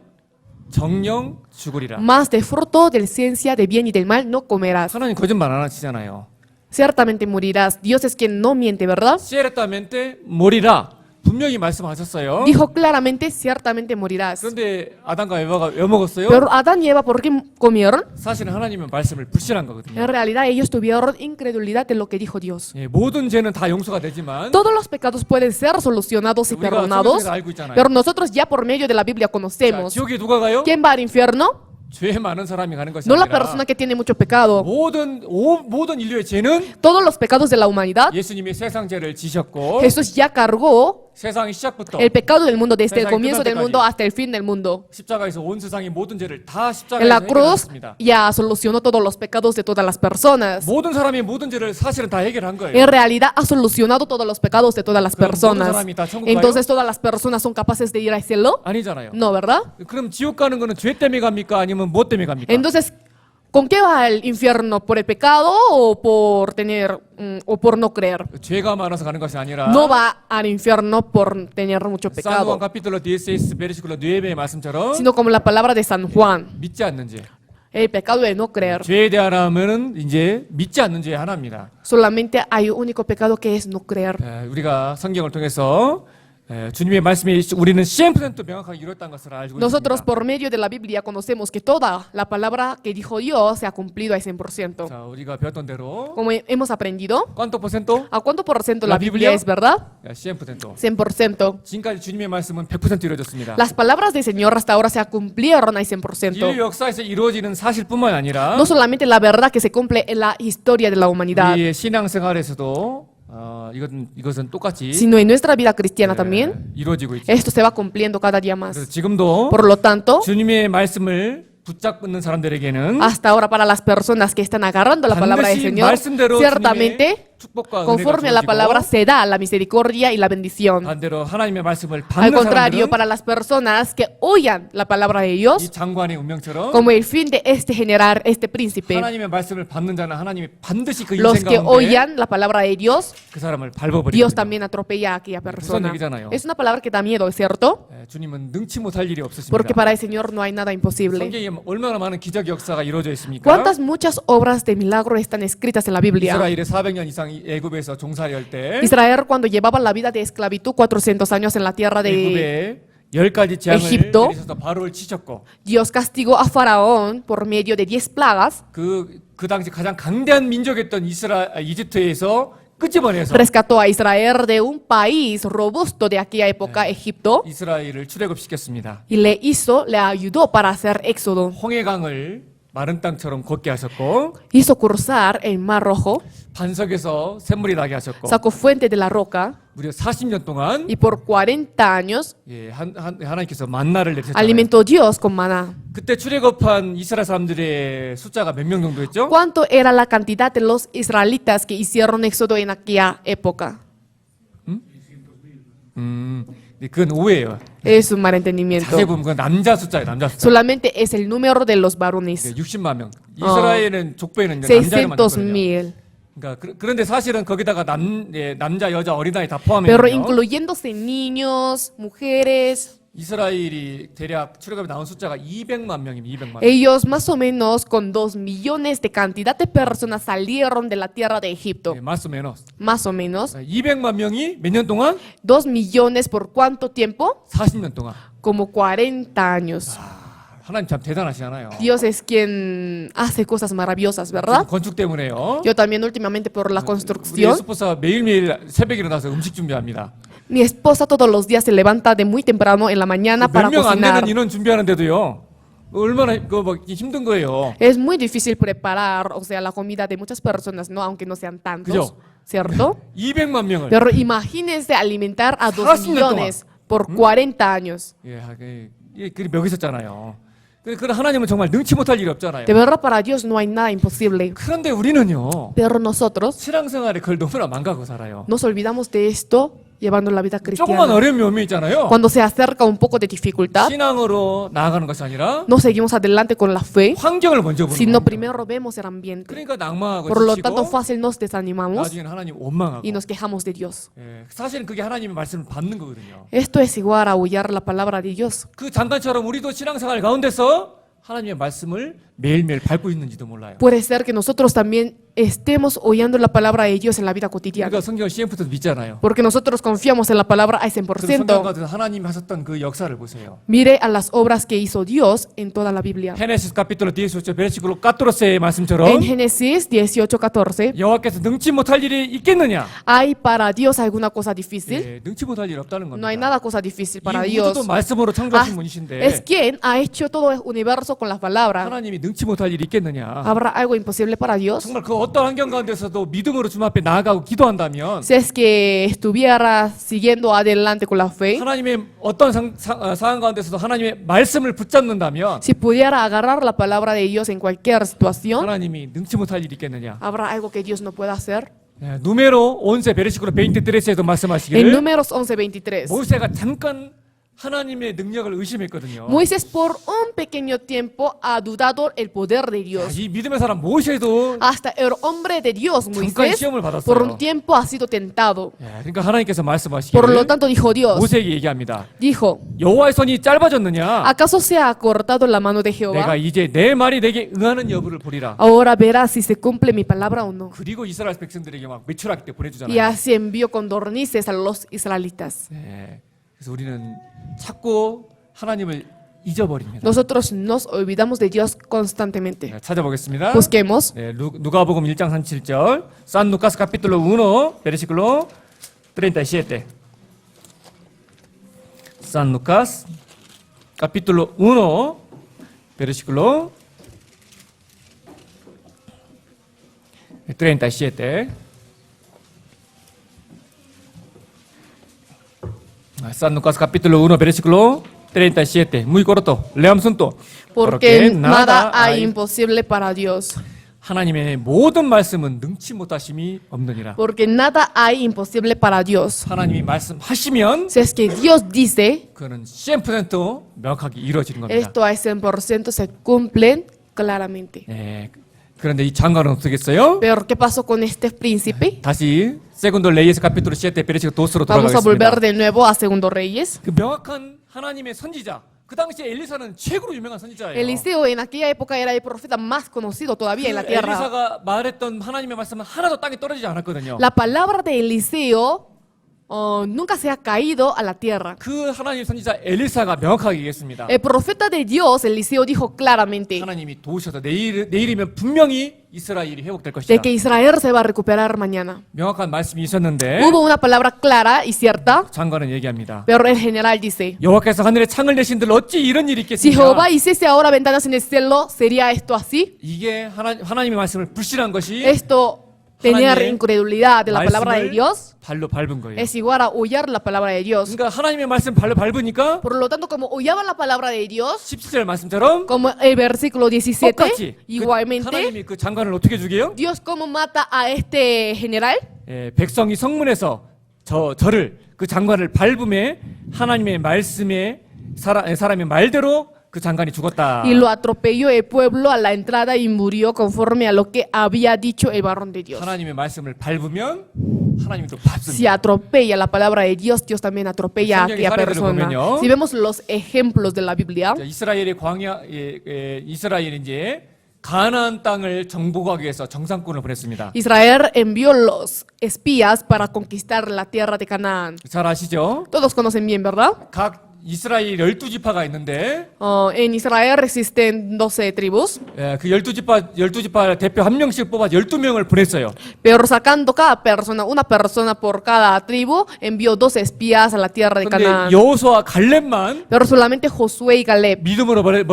정령 죽으리라. más de fruto de ciencia de bien y del mal no comerás. 하나님 거짓말 안 하시잖아요. Ciertamente morirás. Dios es quien no miente, ¿verdad? ciertamente 모리라. 분명히 말씀하셨어요. Dijo claramente: ciertamente morirás. 그런데 아담과 에바가 왜 먹었어요? Pero Adán y Eva, ¿por qué comieron? 사실은 하나님의 말씀을 불신한 거거든요. En realidad ellos tuvieron incredulidad de lo que dijo Dios. 예, 모든 죄는 다 용서가 되지만 Todos los pecados pueden ser solucionados y 우리가 perdonados, 성경에서 알고 있잖아요. pero nosotros ya por medio de la Biblia 자, conocemos. 지옥에 누가 가요? ¿Quién va al infierno? 죄 많은 사람이 가는 것이 No la 아니라 persona que tiene mucho pecado. 모든 인류의 죄는 Todos los pecados de la humanidad, 예수님이 세상 죄를 지셨고 Jesús ya cargó 세상의 시작부터 el pecado del mundo desde el 세상이 comienzo del 끝날 mundo 때까지. hasta el fin del mundo. 십자가에서 온 세상의 모든 죄를 다 En la 십자가에서 cruz 해결했습니다. ya solucionó todos los pecados de todas las personas. 모든 사람이 모든 죄를 사실은 다 해결한 거예요. En realidad ha solucionado todos los pecados de todas las 그럼 모든 personas. 사람이 다 천국 Entonces, ¿todas las personas son capaces de ir al cielo? 아니잖아요. No, ¿verdad? 그럼 지옥 가는 거는 죄 때문에 갑니까? 아니면 뭐 때문에 갑니까? Entonces, ¿con qué va al infierno? ¿Por el pecado o por tener o por no creer? 죄가 많아서 가는 것이 아니라 No va al infierno por tener mucho San pecado, Juan capítulo 16 versículo 9의 말씀처럼 sino como la palabra de San Juan, 믿지 않는 죄. el pecado de no creer. 죄에 대하면은 이제 믿지 않는 죄 하나입니다. Solamente hay un único pecado que es no creer. 우리가 성경을 통해서 주님의 말씀이 우리는 100% 명확하게 이뤘다는 것을 알고 Nosotros 있습니다. por medio de la Biblia conocemos que toda la palabra que dijo Dios se ha cumplido al 100%. 자, 우리가 배웠던 대로 Como hemos aprendido, ¿cuánto por ciento? ¿a cuánto por ciento la La Biblia Biblia es verdad? 100%. 100%. 지금까지 주님의 말씀은 100% 이루어졌습니다. Las palabras del Señor hasta ahora se cumplieron al 인류 100%. 역사에서 이루어지는 사실뿐만 아니라 No solamente la verdad que se cumple en la historia de la humanidad, 우리의 신앙생활에서도 이것은 똑같이 sino en nuestra vida cristiana también. 이루어지고 있죠. Esto se va cumpliendo cada día 그래서 más. 지금도 Por lo tanto, 주님의 말씀을 붙잡는 사람들에게는 hasta ahora para las personas que están agarrando la palabra del 반드시 Señor, 말씀대로 ciertamente, 주님의 축복과 conforme a la 은혜가 palabra 주어지고 se da la misericordia y la bendición. 반대로 하나님의 말씀을 Al 받는 contrario, 사람들은 para las personas que oyan la palabra de 이 Dios, 장관의 운명처럼 como el fin de generar este príncipe, 하나님의 말씀을 받는 자는 하나님이 반드시 그 los 인생 que 가운데 oyan la palabra de Dios, 그 사람을 Dios 밟아버립니다. también atropella a aquella persona. 얘기잖아요. Es una palabra que da miedo, ¿cierto? 주님은 능치 못할 일이 없으십니다. Porque para el Señor no hay nada imposible. 성경에 얼마나 많은 기적 역사가 이루어져 있습니까? ¿Cuántas muchas obras de milagro están escritas en la Biblia? 이스라엘의 400년 이상 애굽에서 종살이할 때 Israel, cuando llevaba la vida de esclavitud 400 años en la tierra de 애굽에 10가지 재앙을 Egipto. 내리셔서 바로를 치셨고 Dios castigó a Faraón por medio de 10 plagas. 그 당시 가장 강대한 민족이었던 이집트에서 끄집어내서 rescató a Israel de un país robusto de aquella época, Egipto, 이스라엘을 출애굽시켰습니다. y le ayudó para hacer éxodo. 홍해강을 마른 땅처럼 걷게 하셨고 Hizo cruzar el Mar Rojo, 반석에서 샘물이 나게 하셨고 sacó fuente de la roca, 무려 40년 동안 y por 40 años 하나님께서 만나를 내리셨잖아요. alimentó Dios con maná. 그때 출애굽한 이스라엘 사람들의 숫자가 몇 명 정도 했죠? ¿Cuánto era la cantidad de los israelitas que hicieron éxodo en aquella época? 그건 오해예요. Es un malentendimiento. 자세히 보면 그건 남자 숫자예요. 남자 숫자. Solamente es el número de los varones. 60만 명. 이스라엘은 족보에는 남자를만 600,000. 그러니까 그런데 사실은 거기다가 남자, 여자, 어린아이 다 포함해요. Pero incluyéndose niños, mujeres, 이스라엘이 대략 출애굽에 나온 숫자가 200만 명입니다. 200만 명. ellos más o menos con 2 millones de cantidad de personas salieron de la tierra de Egipto. más o menos. Más o menos. 200만 명이 몇 년 동안? 2 millones por cuánto tiempo? 40년 동안. Como 40 años. 하나님 참 대단하시잖아요. Dios es quien hace cosas maravillosas, ¿verdad? 건축 때문에요. Yo también últimamente por la 우리 construcción. 예수포사 매일매일 새벽에 일어나서 음식 준비합니다. Mi esposa todos los días se levanta de muy temprano en la mañana para 몇 명 안 cocinar. 되는 인원 준비하는데도요. 얼마나 힘든 거예요. Es muy difícil preparar, o sea, la comida de muchas personas, ¿no? Aunque no sean tantos, 그죠? ¿cierto? 200만 명을. Pero imagínense alimentar a 2 40년 millones por 40 años. 그게 몇 있었잖아요. 그런 하나님은 정말 능치 못할 일이 없잖아요. De verdad, para Dios no hay nada imposible. 그런데 우리는요. Pero nosotros 신앙생활에 그걸 너무나 망각하고 살아요. nos olvidamos de esto llevando la vida 조금만 cristiana. 어려움이 오면 있잖아요. Cuando se acerca un poco de dificultad, 신앙으로 나아가는 것이 아니라 no seguimos adelante con la fe, 환경을 먼저 보는 sino 거예요. primero vemos el ambiente. 그러니까 낭망하고 Por lo tanto, 지치고 fácil nos desanimamos 나중에는 하나님 원망하고. y nos quejamos de Dios. 사실은 그게 하나님의 말씀을 받는 거거든요. Esto es igual a huyar la palabra de Dios. 그 장관처럼 우리도 신앙생활 가운데서 하나님의 말씀을 매일매일 밟고 있는지도 몰라요. Puede ser que nosotros también estemos oyendo la palabra de Dios en la vida cotidiana. 우리가 성경 CM부터 믿잖아요. Porque nosotros confiamos en la palabra al 그 성경 100%. 같은 하나님이 하셨던 그 역사를 보세요. Mire a las obras que hizo Dios en toda la Biblia. 헤네시스 카피톨로 18 베르시클로 까토로스의 말씀처럼 En Génesis 18:14, 여호와께서 능치 못할 일이 있겠느냐? ¿hay para Dios alguna cosa difícil? 능치 못할 일 없다는 No hay 겁니다. nada cosa difícil para 이 우주도 Dios. 말씀으로 Ah, 창조하신 분이신데 es quien ha hecho todo el universo con las palabras. 하나님이 능치 못할 일이 있겠느냐? ¿Habrá algo imposible para Dios? 정말 그 어떤 환경 가운데서도 믿음으로 주님 앞에 나아가고 기도한다면 Si es que estuviera siguiendo adelante con la fe, 하나님의 어떤 상황 가운데서도 하나님의 말씀을 붙잡는다면 si pudiera agarrar la palabra de Dios en cualquier situación, 하나님이 능치 못할 일이 있겠느냐? ¿habrá algo que Dios no pueda hacer? 누메로 11 베르시클로 23에도 En 말씀하시기를 Números 11:23, 모세가 잠깐 하나님의 능력을 의심했거든요. Moisés por un pequeño tiempo ha dudado el poder de Dios. 이 믿음의 사람 모세도 Hasta el hombre de Dios, 잠깐 Moisés, 시험을 por un 받았어요. tiempo ha sido tentado. 그러니까 하나님께서 Por lo 말씀하시기를 tanto dijo Dios, 모세에게 얘기합니다. dijo, 여호와의 손이 짧아졌느냐? ¿acaso se ha cortado la mano de 내가 Jehová? 이제 내 말이 내게 응하는 여부를 보리라. Ahora verás si se cumple mi palabra o no. 그리고 이스라엘 백성들에게 막 메추라기 때 Y 보내주잖아요. así envió condornices a los israelitas. 그래서 우리는 자꾸 하나님을 잊어버립니다. Nosotros nos olvidamos de Dios constantemente. 찾아보겠습니다. Busquemos. 누가복음 1장 37절. San Lucas capítulo 1, versículo 37. San Lucas capítulo 1, versículo 37. San Lucas capítulo 1, versículo 37. Muy corto. Leamos juntos. Porque nada hay imposible para Dios. 하나님의 모든 말씀은 능치 못하심이 없느니라. Porque nada hay imposible para Dios. 하나님이 말씀하시면 Si es que Dios dice, 그는 100% 명확하게 이루어지는 겁니다. esto al 100% se cumplen claramente. 그런데 이 장관은 어떻겠어요? Pero ¿qué pasó con este príncipe? 다시 세군도 레이에스 카피토르 7 베르시클로 2로 Vamos a volver 돌아가겠습니다. de nuevo a Segundo Reyes. 그 명확한 하나님의 선지자. 그 당시에 엘리사는 최고로 유명한 선지자예요. Eliseo en aquella época era el profeta más conocido todavía en la tierra. 엘리사가 말했던 하나님의 말씀은 하나도 땅에 떨어지지 않았거든요. La palabra de Eliseo nunca se ha caído a la tierra. 그 하나님 선지자 엘리사가 명확하게 얘기했습니다. El profeta de Dios, Eliseo, dijo claramente 하나님이 도우셔서 내일이면 분명히 이스라엘이 회복될 것이다. de que Israel se va a recuperar mañana. 명확한 말씀이 있었는데 Hubo una palabra clara y cierta, 장관은 얘기합니다. pero el general dice, 여호와께서 하늘에 창을 내신들 어찌 이런 일이 si 있겠느냐. Jehová hiciese ahora ventanas en el cielo, ¿sería esto así? 이게 하나님의 말씀을 불신한 것이 Esto, tener 하나님의 incredulidad de la palabra de 말씀을 Dios, 발로 밟은 거예요. es igual a hollar la palabra de Dios. 그러니까 하나님의 말씀 발로 밟으니까 Por lo tanto, como hollaban la palabra de Dios, 17절 말씀처럼 como el versículo 17, 똑같이 igualmente, 하나님이 그 장관을 어떻게 죽여요? Dios cómo mata a este general, 백성이 성문에서 저를 그 장관을 밟음에 하나님의 말씀에 사람의 말대로 그 장관이 죽었다. y lo atropelló el pueblo a la entrada y murió conforme a lo que había dicho el varón de Dios. 하나님의 말씀을 밟으면 하나님도 Si 밟습니다. atropella la palabra de Dios, Dios también atropella a aquella 성경의 사례들을 persona. 보면요. Si vemos los ejemplos de la Biblia, 자, 이스라엘의 광야 이스라엘이 이제 가나안 땅을 정복하기 위해서 정상군을 보냈습니다. Israel envió los espías para conquistar la tierra de Canaán. 잘 아시죠? Todos conocen bien, ¿verdad? 각 이스라엘 12지파가 있는데 En Israel existen 12 tribus, 그 12지파 대표 한 명씩 뽑아 12명을 보냈어요. pero sacando cada persona, una persona por cada tribu, envió 12 espías a la tierra de 근데 Canaán. 여호수아 갈렙만 Pero solamente Josué y Caleb, 믿음으로 뭐라고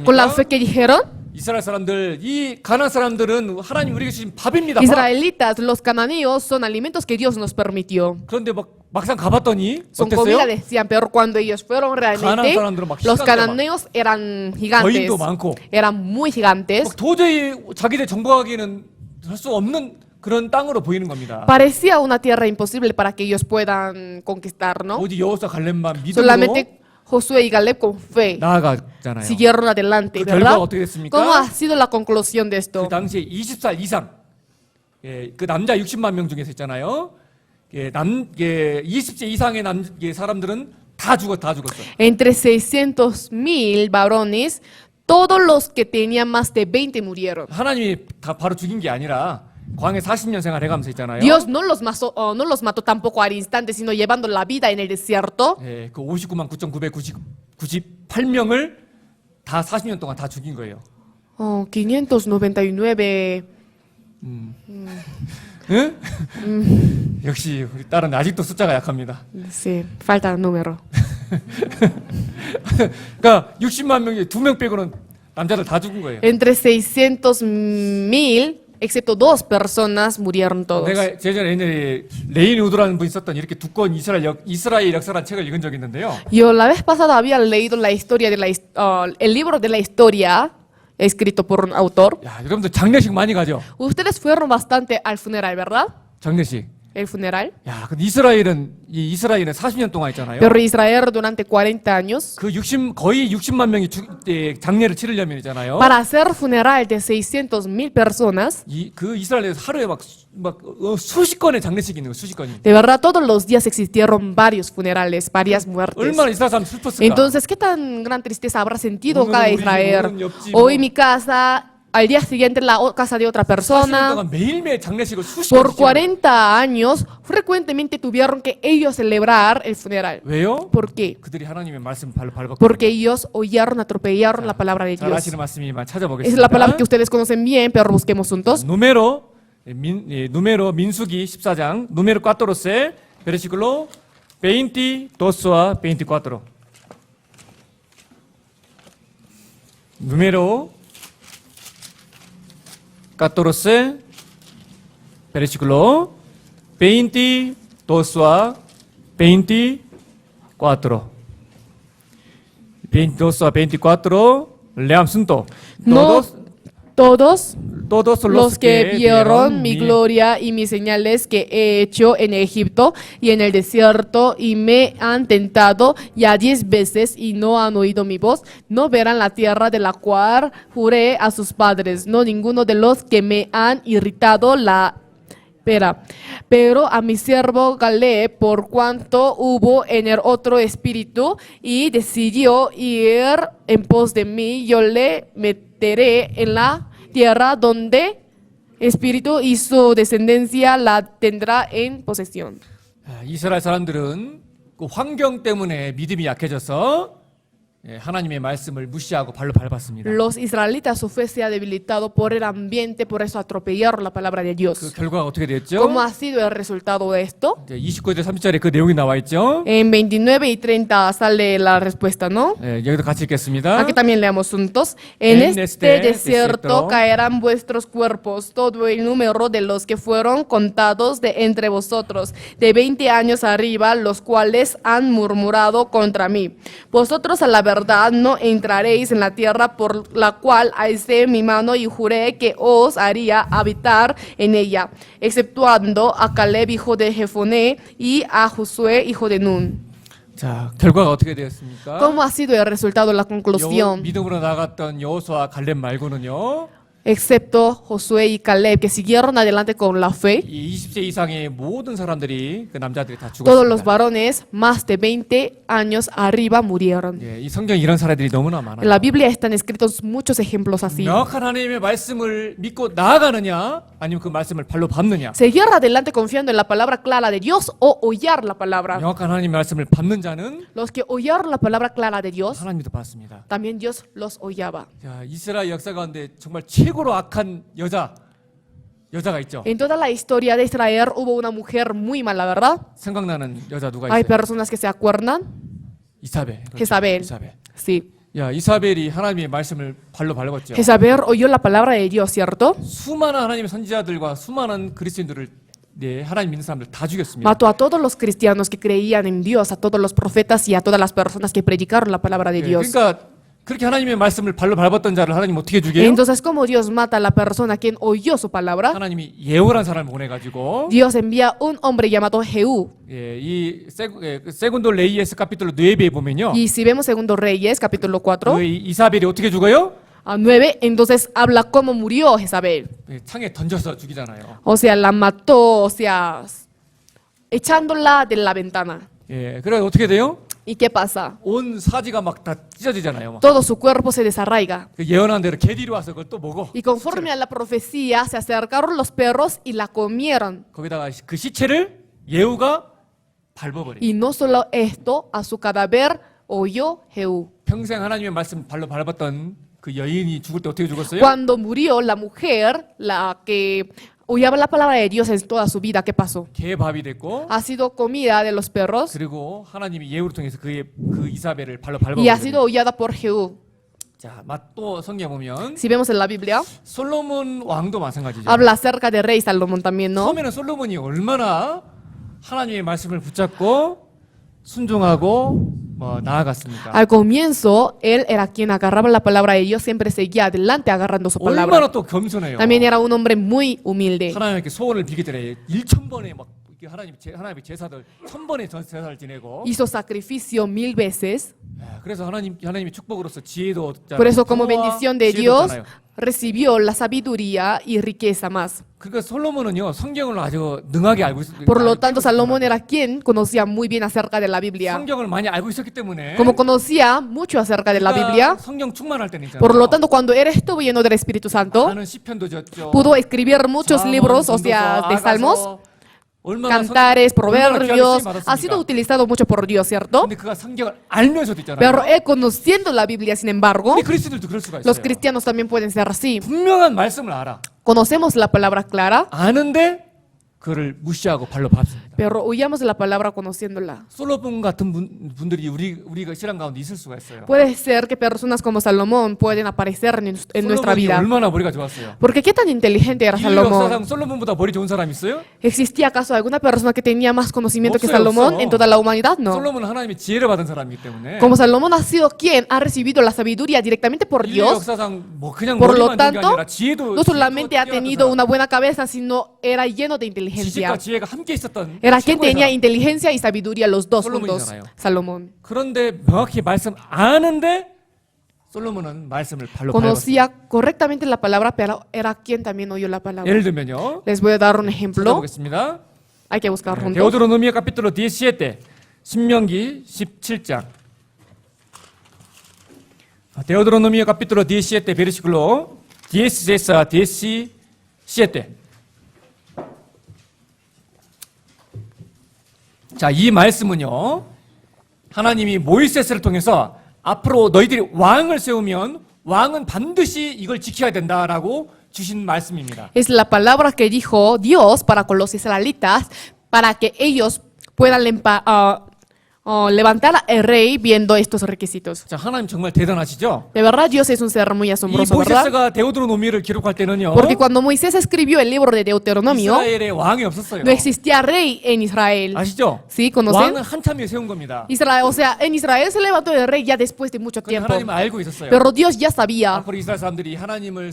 con la 얘기합니까? fe que dijeron, 이스라엘 사람들, 이 가나안 사람들은 하나님 우리에게 주신 밥입니다. 밥. israelitas, los cananeos son alimentos que Dios nos permitió. 그런데 막상 가봤더니 Son 어땠어요? comida, decían, pero cuando ellos fueron realmente, 사람들은 막 los 희한하게 cananeos eran gigantes, 거인도 많고 eran muy gigantes. 막 도저히 자기들 정복하기는 할 수 없는 그런 땅으로 보이는 겁니다. Parecía una tierra imposible para que ellos puedan conquistar, ¿no? 오직 여호수아 갈렙만 믿음으로 Solamente Josué y Caleb con fe 나아가잖아요. siguieron adelante, 그 ¿verdad? 결과가 어떻게 됐습니까? ¿Cómo ha sido la conclusión de 그 esto? 당시에 20살 이상 그 남자 60만 명 중에서 있잖아요. 20세 이상의 사람들은 다 죽었어. Entre 600,000 varones, todos los que tenían más de 20 murieron. 하나님이 다 바로 죽인 게 아니라 광해 40년 생활해가면서 있잖아요. Dios no los mató tampoco al instante, sino llevando la vida en el desierto. 그 59만 9,998명을 다 40년 동안 다 죽인 거예요. 599. 응? 역시 우리 딸은 아직도 숫자가 약합니다. Sí, falta el número. 그러니까 60만 명이 2명 빼고는 남자들 다 죽은 거예요. Entre 600,000, excepto 2 personas, murieron todos. 내가 예전에 옛날에 레인 우드라는 분이 썼던 이렇게 두꺼운 이스라엘 역사라는 책을 읽은 적이 있는데요. Yo la vez pasada había leído la historia de el libro de la historia escrito por un autor. 야, 여러분들 장례식 많이 가죠? Ustedes fueron bastante al funeral, ¿verdad? 장례식. El funeral. 야, 근데 이스라엘은 40년 동안 있잖아요. Pero Israel durante 40 años, 거의 60만 명이 장례를 치르려면이잖아요. para hacer funeral de 600,000 personas, 그 이스라엘에서 하루에 수십 건의 장례식이 있는 거예요. 수십 건이. de verdad todos los días existieron varios funerales, varias muertes. 얼마나 이스라엘 사람 슬펐을까? Entonces, ¿qué tan gran tristeza habrá sentido 오늘은 cada 우리 집, Israel? 오늘은 옆집, Hoy mi casa, al día siguiente la casa de otra 40년 persona. 동안 매일매일 장례식을 수십 Por 건 40 años, frecuentemente tuvieron que ellos celebrar el funeral. 왜요? ¿Por qué? 그들이 하나님의 말씀 발로 밟았거든요. Porque ellos oyeron, atropellaron la palabra de 잘 Dios. 아시는 말씀이지만 Esa es la palabra que 찾아보겠습니다. ustedes conocen bien, pero busquemos juntos. 누메로 민수기 14장 누메로 14 베르시클로 22와 24. 누메로 14 versículo 22 a 24. 22 a 24 leamos juntos. No todos Todos los que vieron mi gloria y mis señales que he hecho en Egipto y en el desierto y me han tentado ya 10 veces y no han oído mi voz, no verán la tierra de la cual juré a sus padres, no ninguno de los que me han irritado la espera. Pero a mi siervo Caleb, por cuanto hubo en el otro espíritu y decidió ir en pos de mí, yo le meteré en la tierra donde espíritu y su descendencia la tendrá en posesión. 이스라엘 사람들은 그 환경 때문에 믿음이 약해져서 하나님의 말씀을 무시하고 발로 밟았습니다. Los israelitas, su fe se ha debilitado por el ambiente, por eso atropellaron la palabra de 그 Dios. 결과가 어떻게 됐죠? ¿Cómo ha sido el resultado de esto? 이제 29절 30절에 그 내용이 나와 있죠. En 29 y 30 sale la respuesta, ¿no? 여기도 같이 읽겠습니다. Aquí también leamos juntos. En En este este desierto desierto caerán vuestros cuerpos, todo el número de los que fueron contados de entre vosotros, de 20 años arriba, los cuales han murmurado contra mí. Vosotros a la verdad no entraréis en la tierra por la cual alcé mi mano y juré que os haría habitar en ella, exceptuando a Caleb hijo de Jefoné y a Josué hijo de Nun. 자, 결과가 어떻게 되었습니까? ¿Cómo ha sido el resultado, la conclusión? 믿음으로 나갔던 여호수아 갈렙 말고는요. Excepto Josué y Caleb, que siguieron adelante con la fe. 이 20세 이상의 모든 사람들이 그 남자들이 다 Todos los 죽었습니다. varones más de 20 años arriba murieron. 이 성경에 이런 사례들이 너무나 En 많아요. la Biblia están escritos muchos ejemplos así. 명확한 하나님의 말씀을 믿고 나아가느냐, 아니면 그 말씀을 발로 밟느냐. Seguir adelante confiando en la palabra clara de Dios o hollar la palabra. 명확한 하나님의 말씀을 밟는 자는 Los que hollaron la palabra clara de Dios, 하나님도 받습니다. también Dios los hollaba. 자, 이스라엘 역사 가운데 정말 최고로 악한 여자가 있죠. En toda la historia de Israel hubo una mujer muy mala, ¿verdad? 생각나는 여자 누가 Hay 있어요? personas que se acuerdan. 이사벨. 그렇죠. Jezabel. 이사벨. Sí. 야, 이사벨이 하나님의 말씀을 발로 밟았죠. Jezabel oyó la palabra de Dios, ¿cierto? 수많은 하나님의 선지자들과 수많은 그리스도인들을 하나님 믿는 사람들 다 죽였습니다. Mató a todos los cristianos que creían en Dios, a todos los profetas y a todas las personas que predicaron la palabra de Dios. 그러니까 그렇게 하나님의 말씀을 발로 밟았던 자를 하나님 어떻게 죽여요? Entonces, ¿cómo Dios mata a la persona quien oyó su palabra? 하나님이 예후라는 사람을 보내가지고 Dios envía un hombre llamado Jehú. 이 세군도 레이에스 카피톨로 9에 보면요. Y si vemos segundo Reyes, capítulo 4, 그 이사벨이 어떻게 죽어요? a 9, entonces habla cómo murió Jezabel. 창에 던져서 죽이잖아요. O sea, la mató, o sea, echándola de la ventana. 그래 어떻게 돼요? ¿Y qué pasa? 온 사지가 막 다 찢어지잖아요. 막. Todo su cuerpo se desarraiga. 그 예언한 대로 개들이 와서 그걸 또 먹어. Y conforme a la profecía, se acercaron los perros y la comieron. 거기다가 그 시체를 예후가 밟아버려. Y no solo esto, a su cadáver oyó Jehú. 평생 하나님의 말씀 발로 밟았던 그 여인이 죽을 때 어떻게 죽었어요? Cuando murió la mujer, la que oyaba la palabra de Dios en toda su vida, ¿qué pasó? 개밥이 됐고 Ha sido comida de los perros 그리고 하나님이 예후를 통해서 그 이사벨을 발로 y ha sido 밟아버려. hollada por Jehú. 자, 또 성경 보면 Si vemos en la Biblia, 솔로몬 왕도 마찬가지죠. habla acerca de rey Salomón también, ¿no? 처음에는 솔로몬이 얼마나 하나님의 말씀을 붙잡고 순종하고 나아갔습니까? Al comienzo, él era quien agarraba la palabra de Dios, siempre seguía adelante agarrando su palabra. 얼마나 또 겸손해요. También era un hombre muy humilde. 하나님께 소원을 비기 전에 1,000번에 막 이렇게 하나님의 제사들 1,000번의 제사를 지내고 Hizo sacrificio 1000 veces. 그래서 하나님의 축복으로서 지혜도 얻잖아요. Por eso, como 부와 bendición de 지혜도 Dios, 얻잖아요. recibió la sabiduría y riqueza más. 그러니까 솔로몬은요 성경을 아주 능하게 알고 있었어요. Por lo tanto, Salomón era quien conocía muy bien acerca de la Biblia. 성경을 많이 알고 있었기 때문에 Como conocía mucho acerca de la 그러니까 Biblia, 성경 충만할 때는 있잖아요. por lo tanto, cuando él estuvo lleno del Espíritu Santo, 많은 시편도 졌죠. pudo escribir muchos 잠언, libros, o 전도서, sea, de 아가서, salmos, 얼마나 cantares, 얼마나 귀하게 proverbios. 쓰임 Ha sido 받았습니까? utilizado mucho por Dios, ¿cierto? 근데 그가 성경을 알면서도 있잖아요. Pero él conociendo la Biblia, sin embargo, 우리 그리스도들도 그럴 수가 los 있어요. cristianos también pueden ser así. 분명한 말씀을 알아. Conocemos la palabra clara, 아는데 그를 무시하고 발로 밟습니다. pero huyamos de la palabra conociéndola. 솔로몬 같은 분들이 우리가 신앙 가운데 있을 수가 있어요. Puede ser que personas como Salomón pueden aparecer en nuestra 솔로몬이 vida. 얼마나 머리가 좋았어요. Porque qué tan inteligente era 인류 역사상 Salomón. 솔로몬보다 머리 좋은 사람 있어요? ¿Existía acaso alguna persona que tenía más conocimiento que 없어요, Salomón 없어. en toda la humanidad? No. 솔로몬은 하나님의 지혜를 받은 사람이기 때문에 Como Salomón ha sido quien ha recibido la sabiduría directamente por 인류 Dios, 역사상 뭐 그냥 por lo 머리만 좋은 게 tanto, 아니라 지혜도 no solamente ha 뛰어났던 tenido 사람. una buena cabeza, sino era lleno de 지식과 inteligencia. 지혜가 함께 있었던 Era quien 최고의 tenía 사람. inteligencia y sabiduría los dos juntos. 솔로몬이잖아요. Salomón. 그런데 명확히 말씀 아는데 솔로몬은 말씀을 발로 밟았어요. Conocía correctamente la palabra, pero era quien también oyó la palabra. 예를 들면요. Les voy a dar un ejemplo. 찾아보겠습니다. Hay que buscar juntos. 데오드로노미의 카피톨로 17 신명기 17장. 데오드로노미의 카피톨로 17 베르시클로 17. 자, 이 말씀은요, 하나님이 모이세스를 통해서 앞으로 너희들이 왕을 세우면 왕은 반드시 이걸 지켜야 된다라고 주신 말씀입니다. Es la palabra que dijo Dios para con los israelitas para que ellos puedan levantar el rey viendo estos requisitos. 자, 하나님 정말 대단하시죠? De verdad, Dios es un ser muy 이 asombroso, ¿verdad? 모이세스가 데오드로노미를 기록할 때는요, Porque cuando Moisés escribió el libro de Deuteronomio, 이스라엘에 왕이 없었어요. no existía rey en Israel. 아시죠? ¿Sí? ¿Conocen? 왕은 한참 뒤에 세운 겁니다. Israel, o sea, en Israel se levantó el rey ya después de mucho 그건 tiempo. 하나님은 알고 있었어요. Pero Dios ya sabía 앞으로 이스라엘 사람들이 하나님을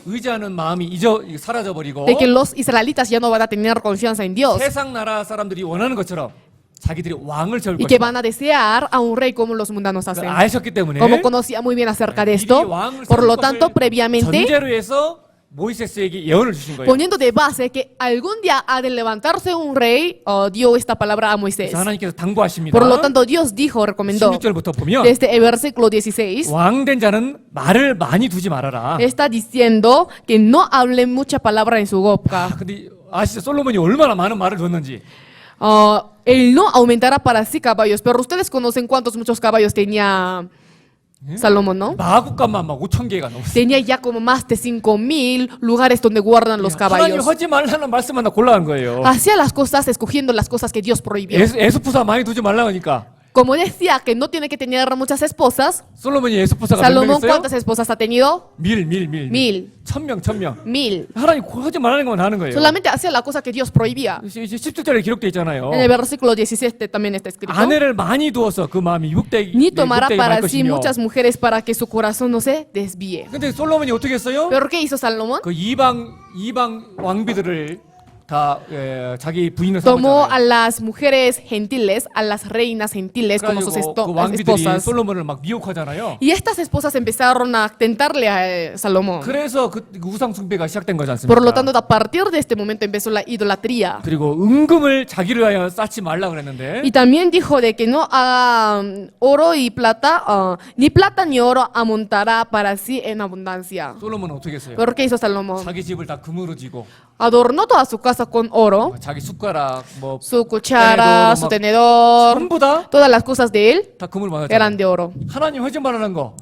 의지하는 마음이 사라져버리고 de que los israelitas ya no van a tener confianza en Dios 세상 나라 사람들이 원하는 것처럼 자기들이 왕을 세울 y que 것이다. van a desear a un rey como los mundanos hacen. 아셨기 때문에 Como conocía muy bien acerca de 미리 esto, 왕을 por 세울 lo tanto, 것을 previamente, 전제로 해서 모이세스에게 예언을 주신 거예요. poniendo de base que algún día ha de levantarse un rey, dio esta palabra a Moisés. 그래서 하나님께서 당부하십니다. Por lo tanto, Dios dijo, recomendó, 16절부터 보면 desde el versículo 16, 왕된 자는 말을 많이 두지 말아라. está diciendo que no hable mucha palabra en su boca. 근데 아시죠? 솔로몬이 얼마나 많은 말을 뒀는지. Él no aumentará para sí caballos, pero ustedes conocen cuántos muchos caballos tenía Salomón, ¿no? 마구간만 막 5,000개가 넘었어요. Tenía ya como más de 5,000 lugares donde guardan los 하나님 caballos. 하지 말라는 말씀만 다 골라간 거예요. Hacía las cosas escogiendo las cosas que Dios prohibió. 에스푸사 많이 두지 말라 하니까 Como decía que no tiene que tener muchas esposas, 솔로몬이 에스푸사가 몇 명 Salomón, 있어요? ¿cuántas esposas ha tenido? 밀. 1000. 1,000명. 1000. 하나님 하지 말라는 것만 하는 거예요. Solamente hacía la cosa que Dios prohibía. 17절에 기록되어 있잖아요. En el versículo 17 también está escrito. 아내를 많이 두어서 그 마음이 Ni tomará 육대에 말 para sí 것이며. muchas mujeres para que su corazón no se desvíe. 근데 솔로몬이 어떻게 했어요? ¿Pero qué hizo Salomón? 그 이방 왕비들을 다 자기 부인을 Tomó a 삼았잖아요. las mujeres gentiles, a las reinas gentiles como sus 그래가지고 그 왕비들이 esposas. 솔로몬을 막 미혹하잖아요. Y estas esposas empezaron a tentarle a Salomón. 그래서 그 우상 숭배가 시작된 거지 않습니까? Por lo tanto, a partir de este momento empezó la idolatría. 그리고 은금을 자기를 위하여 쌓지 말라 그랬는데 Y también dijo de que no haga oro y plata, ni plata ni oro amontará para sí en abundancia. 솔로몬은 어떻게 했어요? ¿Pero qué hizo Salomón? 자기 집을 다 금으로 지고 Adornó toda su casa con oro, 자기 숟가락 뭐 su cuchara, su tenedor, 전부 다 todas las cosas de él 다 금을 eran 받았잖아요. de oro. 하나님 하지 말라는 거.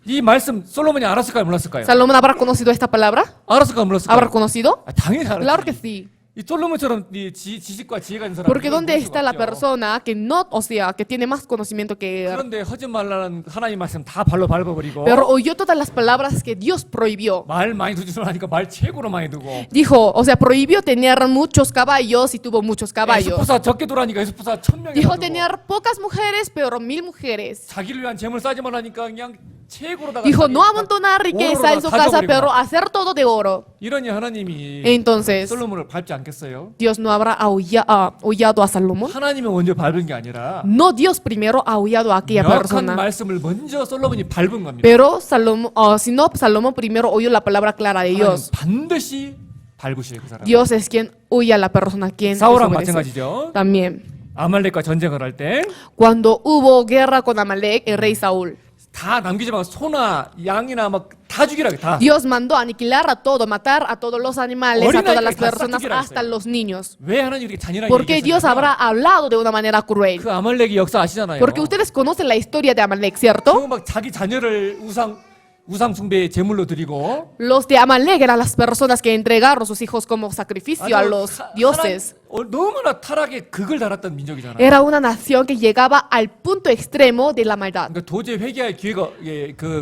이 말씀 솔로몬이 알았을까요? 몰랐을까요? ¿Salomón habrá conocido esta palabra? 알았을까요? ¿Habrá 몰랐을까요? conocido? 당연히 Claro que 알았지. sí. 이 솔로몬처럼 이 지식과 지혜가 있는 사람. Porque ¿dónde está la persona que no, o sea, que tiene más conocimiento que él? 그런데 하지 말라는 하나님 말씀 다 발로 밟아버리고 Pero oyó todas las palabras que Dios prohibió. 말 많이 두지 말라니까 말 최고로 많이 두고 Dijo, o sea, prohibió tener muchos caballos y tuvo muchos caballos. 에스포사 적게 두라니까 에스포사 1,000명이 Dijo tener pocas mujeres, pero 1000 mujeres. 자기를 위한 재물 쌓지 말라니까 그냥 최고로다가 Dijo 자기 no amontonar riqueza en su casa, pero hacer todo de oro. 이러니 하나님이 Entonces, 솔로몬을 밟지 않겠어요? Dios no habrá aullado a Salomón. 하나님이 먼저 밟은 게 아니라 No, Dios primero ha aullado a aquella 명확한 persona. 말씀을 먼저 솔로몬이 밟은 겁니다. Pero Salomón, sino Salomón primero oyó la palabra clara de 하나님 Dios. 반드시 밟으셔요 그 사람. Dios es quien huye a la persona, quien 사울랑 desobedece. 마찬가지죠. También, 아말렉과 전쟁을 할 때 다 cuando hubo guerra con Amalek, el rey Saúl, 남기지 말고 소나 양이나 막 다 죽이라 다. Dios mandó aniquilar a todo, matar a todos los animales, a todas las 어린아이까지 다 personas, 싹둑이라 hasta 했어요. los niños. 왜 하나님 이렇게 잔인하게 Porque Dios habrá hablado de una manera cruel. 그 아말렉의 역사 아시잖아요. Porque ustedes conocen la historia de Amalek, ¿cierto? 그거 막 자기 자녀를 우상 숭배의 제물로 드리고 Los de Amalek eran las personas que entregaron sus hijos como sacrificio a los dioses. 너무나 타락의 극을 달았던 민족이잖아요. Era una nación que llegaba al punto extremo de la maldad. 그러니까 도저히 회개할 기회가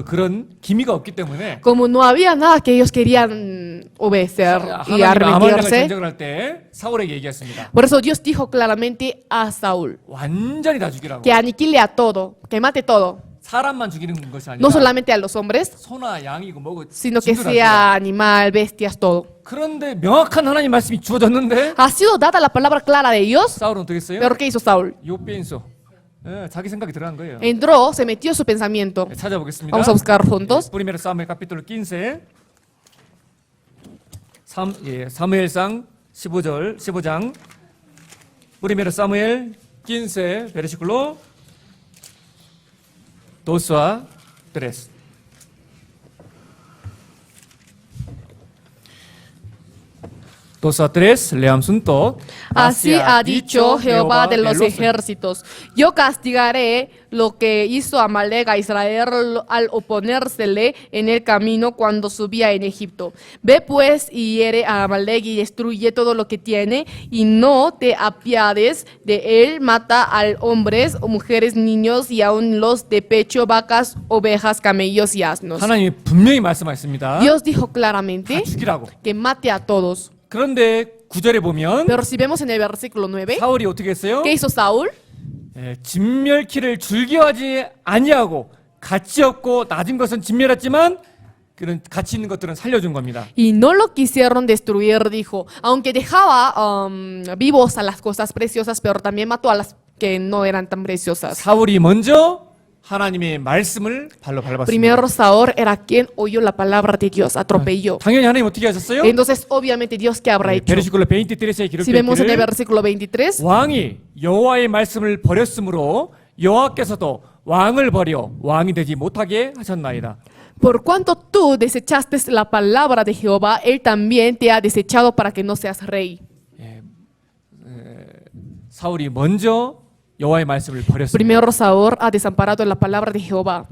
그런 기미가 없기 때문에 Como no había nada que ellos querían obedecer y 하나님이 아말렉과 arrepentirse, 전쟁을 할 때 사울에게 얘기했습니다. por eso Dios dijo claramente a Saúl 완전히 다 죽이라고. que aniquile a todo, que mate todo, 사람만 죽이는 것이 아니라 no solamente a los hombres, 소나 양이고 뭐고 sino que 진도 다 sea animal, bestias, todo. 죽여라. 그런데 명확한 하나님 말씀이 주어졌는데 Ha sido dada la palabra clara de Dios, 사울은 어떻게 했어요? pero ¿qué hizo Saúl? 요배인소. 자기 생각이 들어간 거예요. Entró, se metió su pensamiento. 찾아보겠습니다. Vamos a buscar juntos. Primero Samuel capítulo 15. 사무엘상 15장. Primero Samuel 15 versículo 2 a 3. 2 a 3, leamos juntos. Así ha dicho Jehová de los ejércitos: yo castigaré lo que hizo Amalek a Israel al oponérsele en el camino cuando subía en Egipto. Ve pues y hiere a Amalek y destruye todo lo que tiene, y no te apiades de él. Mata a hombres, mujeres, niños y aun los de pecho, vacas, ovejas, camellos y asnos. 하나님이 분명히 말씀하셨습니다. Dios dijo 다 claramente 죽이라고. que mate a todos. 그런데 9절에 보면 Pero si vemos en el versículo 9, 사울이 어떻게 했어요? ¿qué hizo Saúl? 진멸키를 즐겨하지 아니하고 가치 없고 낮은 것은 진멸했지만 그런 가치 있는 것들은 살려준 겁니다. Y no lo quisieron destruir, dijo, aunque dejaba vivos a las cosas preciosas, pero también mató a las que no eran tan preciosas. 사울이 먼저 하나님의 말씀을 발로 밟았습니다. Primero Saúl era quien oyó la palabra de Dios, atropelló. 당연히 하나님 어떻게 하셨어요? Entonces, obviamente, Dios, ¿qué habrá hecho? 베르시클로 23에 Si vemos en el 기록되어 versículo 23, 왕이 여호와의 말씀을 버렸으므로 여호와께서도 왕을 버려 왕이 되지 못하게 하셨나이다. por cuanto tú desechaste la palabra de Jehová, Él también te ha desechado para que no seas rey. 사울이 먼저 여호와의 말씀을 버렸습니다. Primero Saúl ha desamparado la palabra de Jehová.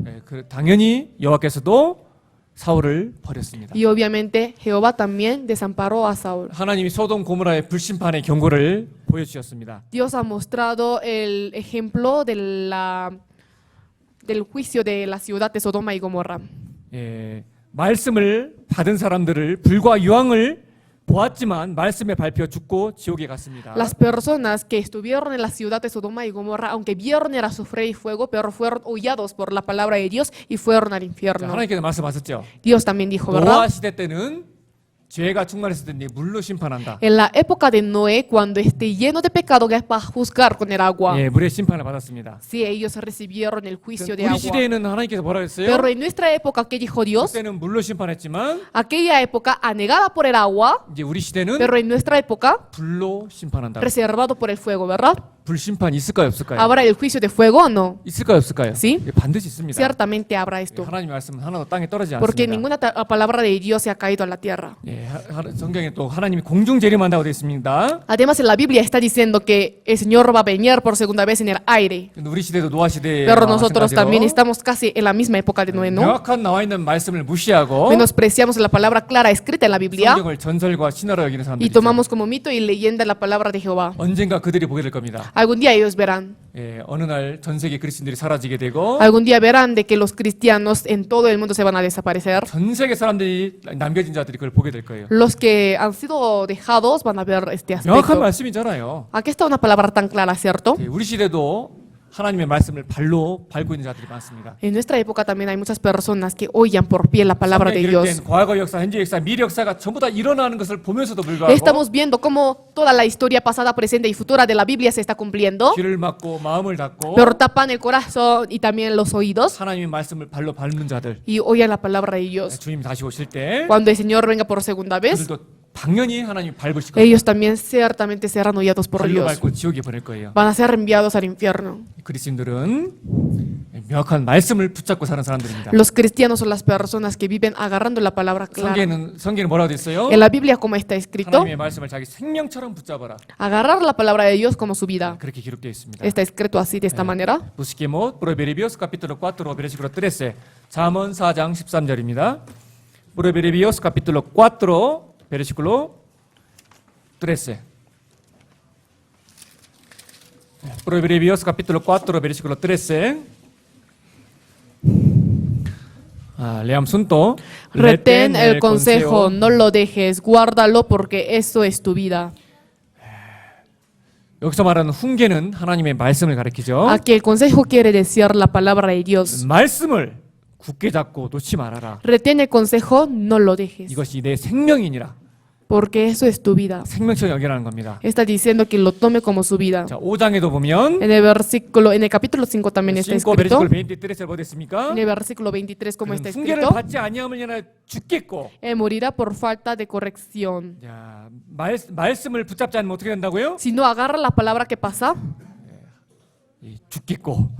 당연히 여호와께서도 사울을 버렸습니다. Y obviamente Jehová también desamparó a Saúl. 하나님이 소돔 고모라의 불심판의 경고를 보여주셨습니다. Dios ha mostrado el ejemplo del juicio de la ciudad de Sodoma y Gomorra. 말씀을 받은 사람들을 불과 유황을 보았지만 말씀에 밟혀 죽고 지옥에 갔습니다. Las personas que estuvieron en la ciudad de Sodoma y Gomorra, aunque vieron el azufre y fuego, pero fueron hullados por la palabra de Dios y fueron al infierno. 하나님께서 말씀하셨죠. Dios también dijo, 노아 ¿verdad? 시대 때는 죄가 충만했을 때 물로 심판한다. En la época de Noé, cuando esté lleno de pecado, que es para juzgar con el agua. 예, 물의 심판을 받았습니다. Sí, ellos recibieron el juicio de 우리 agua. 시대에는 하나님께서 뭐라 했어요? Pero en nuestra época, ¿qué dijo Dios? 그때는 물로 심판했지만 Aquella época anegada por el agua, 이제 우리 시대는 pero en nuestra época 불로 심판한다. reservado por el fuego, ¿verdad? 불심판 있을까요, 없을까요? ¿Habrá el juicio de fuego o no? 있을까요, 없을까요? Sí. 예, 반드시 있습니다. Ciertamente habrá esto. 하나님의 말씀은 하나도 땅에 떨어지지 Porque 않습니다. ninguna palabra de Dios se ha caído a la tierra. 예, 성경에 또 하나님이 공중 재림한다고 되어 있습니다. Además, en la Biblia está diciendo que el Señor va a venir por segunda vez en el aire. 근데 우리 시대도 노아 시대에 Pero nosotros también estamos casi en la misma época de Noé, ¿no? 명확한 나와 있는 말씀을 무시하고 Menospreciamos la palabra clara escrita en la Biblia 성경을 전설과 신화로 여기는 사람들이 y tomamos como mito y leyenda la palabra de Jehová. 언젠가 그들이 보게 될 겁니다. Algún día ellos verán. 예, 어느 날 전 세계 그리스도인들이 사라지게 되고 Algún día verán de que los cristianos en todo el mundo se van a desaparecer. 전 세계 사람들이 남겨진 자들이 그걸 보게 될 거예요. Los que han sido dejados van a ver este 명확한 aspecto. 말씀이잖아요. Aquí está una palabra tan clara, ¿cierto? 예, 우리 시대도 하나님의 말씀을 발로 밟고 있는 자들이 많습니다. En nuestra época también hay muchas personas que oyen por pie la palabra de 성경에 Dios. 기록된 과거 역사, 현재 역사, 미래 역사가 전부 다 일어나는 것을 보면서도 불구하고 Estamos viendo cómo toda la historia pasada, presente y futura de la Biblia se está cumpliendo, 귀를 막고 마음을 닫고 pero tapan el corazón y también los oídos 하나님의 말씀을 발로 밟는 자들 y oyen la palabra de Dios. 주님 다시 오실 때 Cuando el Señor venga por segunda vez, 그들도 당연히 하나님 밟으실 거예요. ellos también ciertamente serán hollados por 발로 Dios. 밟고 지옥에 보낼 거예요. Van a ser enviados al infierno. 그리스도인들은 명확한 말씀을 붙잡고 사는 사람들입니다. Los cristianos son las personas que viven agarrando la palabra clara. 성경에는 뭐라고 돼 있어요? En la Biblia, como está escrito, 하나님의 말씀을 자기 생명처럼 붙잡아라. agarrar la palabra de Dios como su vida. 그렇게 기록되어 있습니다. Está escrito así, de esta manera. Busquemos Proverbios capítulo 4 versículo 13. 잠언 4장 13절입니다. Proverbios capítulo 4 versículo 13. Proverbios capítulo 4 versículo 13. Leamos juntos. Retén el consejo, no lo dejes, guárdalo porque eso es tu vida. 여기서 말하는 훈계는 하나님의 말씀을 가리키죠. Aquí el consejo quiere decir la palabra de Dios. 말씀을 굳게 잡고 놓지 말아라. Retén el consejo, no lo dejes, 이것이 내 생명이니라. porque eso es tu vida. 생명처럼 여기라는 겁니다. Está diciendo que lo tome como su vida. 자, 5장에도 보면 En el capítulo 5 también está 5 escrito. 베르시클 23에 뭐 됐습니까? En el versículo 23, como está 훈계를 escrito, 받지 아니하면 죽겠고. morirá por falta de corrección. 자, 말씀을 붙잡지 않으면 어떻게 된다고요? Si no agarra la palabra que pasa, 죽겠고.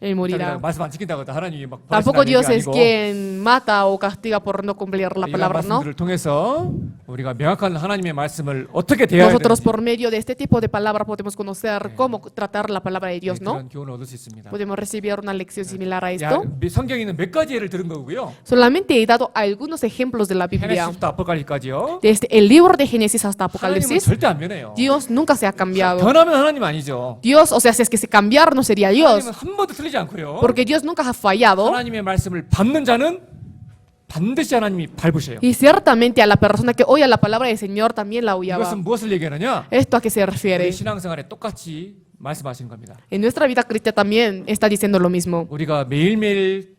él morirá. 말씀 안 지킨다고 하나님이 막 Tampoco 벌하신다는 Dios 얘기가 es 아니고 quien mata o castiga por no cumplir la 이런 palabra, ¿no? 말씀들을 통해서 우리가 명확한 하나님의 말씀을 어떻게 대해야 Nosotros 되는지 por medio de este tipo de palabra podemos conocer cómo tratar la palabra de Dios, ¿no? 그런 교훈을 얻을 수 있습니다. Podemos recibir una lección similar a 야, esto. 성경에 있는 몇 가지 예를 들은 거고요. Solamente he dado algunos ejemplos de la Biblia. 헤네시스부터 아포칼립스까지요. Desde el libro de Génesis hasta 하나님은 Apocalipsis, 절대 안 변해요. Dios nunca se ha cambiado. 변하면 하나님 아니죠. Dios, o sea, si es que se cambiara no sería Dios, 하나님은 한 번도 틀리지 않고요. porque Dios nunca ha fallado. 하나님의 말씀을 밟는 자는 반드시 하나님이 밟으셔요. Y ciertamente a la persona que oye la palabra del Señor también la oía. 이것은 무엇을 얘기하느냐? ¿Esto a qué se 우리 refiere? 신앙생활에 똑같이 말씀하시는 겁니다. En nuestra vida cristiana también está diciendo lo mismo. 우리가 매일매일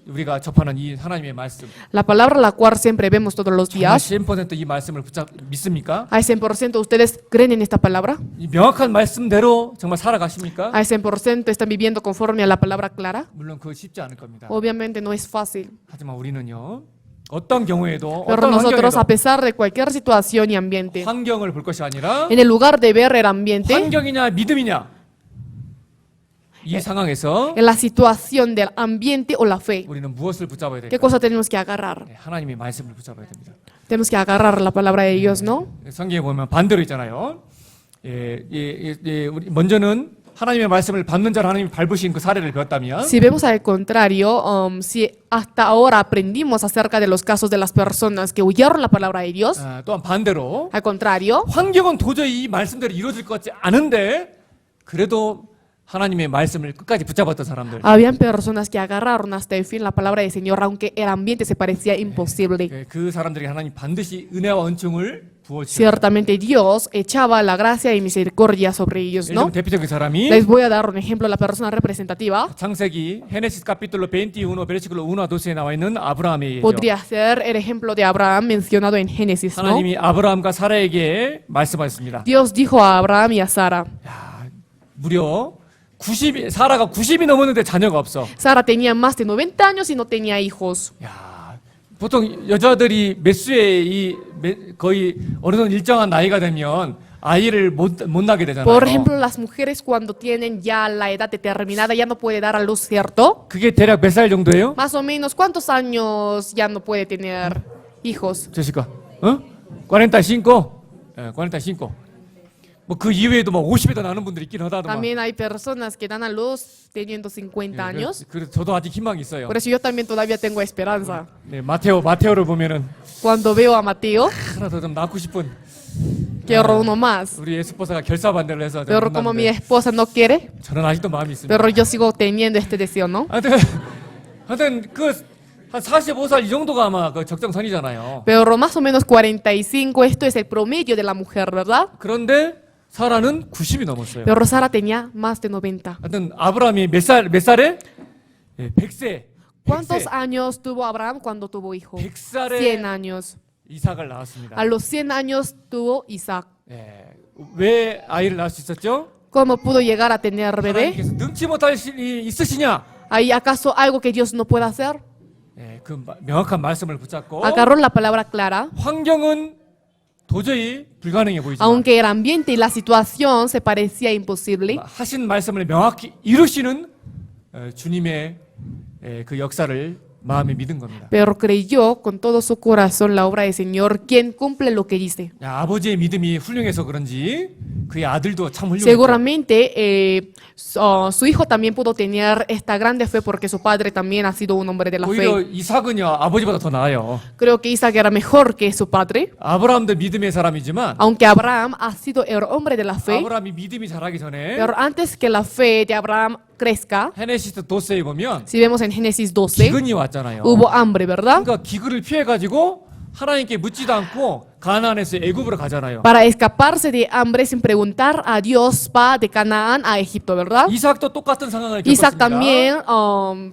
우리가 접하는 이 하나님의 말씀, La palabra la cual siempre vemos todos los 정말 días. 100%이 말씀을 믿습니까? ¿Al 100% ustedes creen en esta palabra? 이 명확한 말씀대로 정말 살아가십니까? ¿Al 100% están viviendo conforme a la palabra clara? 물론 그거 쉽지 않을 겁니다. Obviamente no es fácil. 하지만 우리는요, 어떤 경우에도 Pero 어떤 nosotros, a 환경에도 pesar de cualquier situación y ambiente, 환경을 볼 것이 아니라 en el lugar de ver el ambiente, 환경이냐 믿음이냐 이 상황에서 en la situación del ambiente o la fe, 우리는 무엇을 붙잡아야 ¿qué 될까? cosa tenemos que agarrar? 하나님의 말씀을 붙잡아야 됩니다. Tenemos que agarrar la palabra de Dios, ¿no? 성경에 보면 반대로 있잖아요. 우리 먼저는 하나님의 말씀을 받는 자를 하나님이 밟으신 그 사례를 배웠다면 Si vemos al contrario, si hasta ahora aprendimos acerca de los casos de las personas que huyeron la palabra de Dios, 또한 반대로 al contrario, 환경은 도저히 이 말씀대로 이루어질 것 같지 않은데 그래도 하나님의 말씀을 끝까지 붙잡았던 사람들 habían personas que agarraron hasta el fin la palabra del Señor, aunque el ambiente se parecía imposible. 그 사람들에게 하나님 반드시 은혜와 은총을 부어주셨어요. Ciertamente Dios echaba la gracia y misericordia sobre ellos, 예를 ¿no? 들면 대표적인 사람이 Les voy a dar un ejemplo, la persona representativa 창세기 Génesis capítulo 21 versículo 1 a 12에 나와 있는 아브라함이에요. podría ser el ejemplo de Abraham mencionado en Génesis, ¿no? 하나님이 아브라함과 사라에게 말씀하셨습니다. Dios dijo a Abraham y a Sara, 무려 사라가 90이 넘었는데 자녀가 없어. Sara tenía más de 90 años y no tenía hijos. 야, 보통 여자들이 몇수에 거의 어느 정도 일정한 나이가 되면 아이를 못 낳게 되잖아요. Por ejemplo, las mujeres cuando tienen ya la edad determinada ya no puede dar a luz, ¿cierto? 그게 대략 몇 살 정도예요? Más o menos, ¿cuántos años ya no puede tener hijos? 제시카, 45? 45. 뭐 그 이외에도 뭐 50에 더 나는 분들이 있긴 하다더만. También hay personas que dan a luz teniendo 50 años. 그래서 저도 아직 희망이 있어요. Por eso yo también todavía tengo esperanza. 네, 마테오를 보면은 Cuando veo a Mateo, 하나 더 좀 낳고 싶은 quiero uno más. 우리 예수포사가 결사반대를 해서 Pero 못 como mi 낳는데 esposa no quiere, 저는 아직도 마음이 있습니다. pero yo sigo teniendo este deseo, ¿no? 하여튼 한 45살 이 정도가 아마 그 적정선이잖아요. Pero más o menos 45, esto es el promedio de la mujer, ¿verdad? 그런데 사라는 90이 넘었어요. Pero Sara tenía más de 90. 하여튼 아브라함이 몇 살에? 100세. ¿Cuántos años tuvo Abraham cuando tuvo hijo? 100살에 100 años. 이삭을 낳았습니다. A los 100 años tuvo Isaac. 왜 아이를 낳을 수 있었죠? ¿Cómo pudo llegar a tener bebé? 하나님께서 능치 못할 일이 있으시냐? ¿Hay acaso algo que Dios no pueda hacer? 그 명확한 말씀을 붙잡고 Agarró la palabra clara, 환경은 도저히 불가능해 보이지만 aunque el ambiente y la situación se parecía imposible. 하신 말씀을 명확히 이루시는 주님의 그 역사를 마음에 믿은 겁니다. Pero creyó con todo su corazón la obra del Señor, quien cumple lo que dice. 아버지의 믿음이 훌륭해서 그런지 그의 아들도 참 훌륭했죠. Seguramente su hijo también pudo tener esta grande fe porque su padre también ha sido un hombre de la 오히려 fe. 이삭은요 아버지보다 더 나아요. Creo que Isaac era mejor que su padre, 아브라함도 믿음의 사람이지만 aunque Abraham ha sido el hombre de la fe. 아브라함이 믿음이 자라기 전에 Pero antes que la fe de Abraham crezca, 헤네시스 도스에 보면 si vemos en Génesis 12, 기근이 왔잖아요. hubo hambre, ¿verdad? 그러니까 기근을 피해 가지고 하나님께 묻지도 않고 가나안에서 애굽으로 가잖아요. Para escaparse de hambre sin preguntar a Dios, va de Canaán a Egipto, ¿verdad? 이삭도 똑같은 상황을 Isaac 겪었습니다. también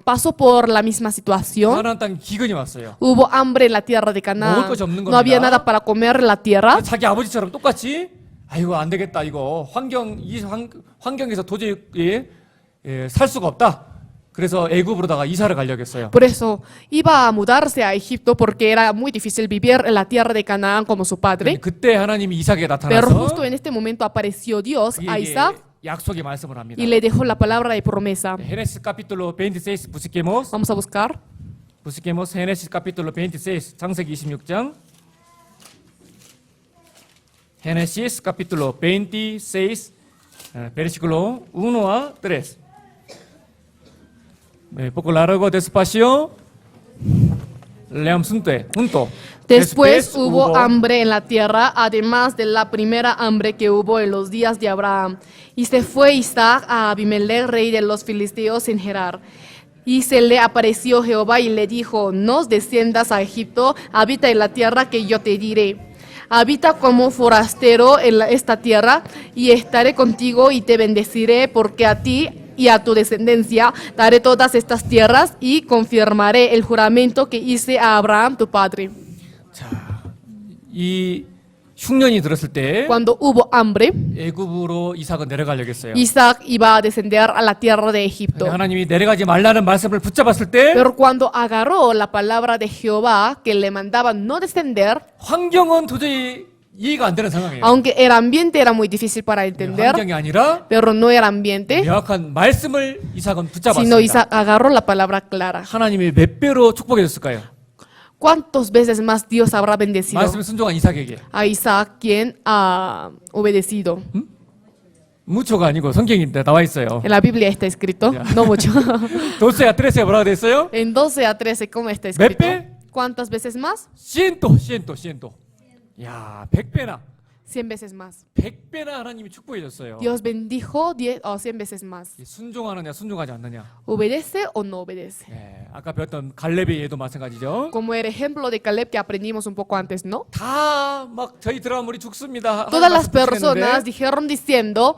pasó por la misma situación. 가나안 땅 기근이 왔어요. Hubo hambre en la tierra de 먹을 Canaán. 것이 없는 No había 겁니다. nada para comer en la tierra. 자기 아버지처럼 똑같이 아이고 안 되겠다 이거 환경에서 도저히 살 수가 없다. 그래서 애굽으로다가 이사를 가려고 했어요. Por eso iba a mudarse a Egipto porque era muy difícil vivir en la tierra de Canaán como su padre. 그때 하나님이 이삭에게 Pero 나타나서 justo en este momento apareció Dios a 그에게 Isaac 약속의 말씀을 합니다. y le dejó la palabra de promesa. Génesis capítulo 26 busquemos. Vamos a buscar. Busquemos Génesis capítulo 26, 창세기 26장. Génesis capítulo 26, versículo 1 a 3. Poco largo, despacio. Leamos junto. Después hubo hambre en la tierra, además de la primera hambre que hubo en los días de Abraham. Y se fue Isaac a Abimelech, rey de los filisteos, en Gerar. Y se le apareció Jehová y le dijo: no desciendas a Egipto, habita en la tierra que yo te diré. Habita como forastero en esta tierra, y estaré contigo y te bendeciré, porque a ti y a tu descendencia daré todas estas tierras, y confirmaré el juramento que hice a Abraham tu padre. 자, 이 흉년이 들었을 때 Cuando hubo hambre, 애굽으로 이삭은 내려가려고 했어요. Isaac iba a descender a la tierra de Egipto. 근데 하나님이 내려가지 말라는 말씀을 붙잡았을 때 Pero cuando agarró la palabra de Jehová que le mandaba no descender, 환경은 도저히 이해가 안 되는 상황이에요. aunque el ambiente era muy difícil para entender, 환경이 아니라 pero no era ambiente, 명확한 말씀을 이삭은 sino 붙잡았습니다. Isaac agarró la palabra clara. 하나님이 몇 배로 축복해 줬을까요? ¿Cuántas veces más Dios habrá bendecido 말씀에 순종한 이삭에게. a Isaac, quien ha obedecido? 무초가 아니고 성경인데 나와 있어요. En la Biblia está escrito, Ya. no mucho. 12야 13에 뭐라고 돼 있어요? En 12 a 13, ¿cómo está escrito? ¿Ve? ¿Cuántas veces más? 시엔토. 야, 100배나. 100 veces más. 100배나 하나님이 축복해 줬어요. Dios bendijo 10 o 100 veces más. 순종하느냐 순종하지 않느냐. ¿Obedece o no obedece? 예, 아까 배웠던 갈렙의 예도 마찬가지죠. Como el ejemplo de Caleb que aprendimos un poco antes, ¿no? 다 막 저희 들어가면 우리 죽습니다. Todas las 하나님 말씀 personas 붙이겠는데 dijeron diciendo,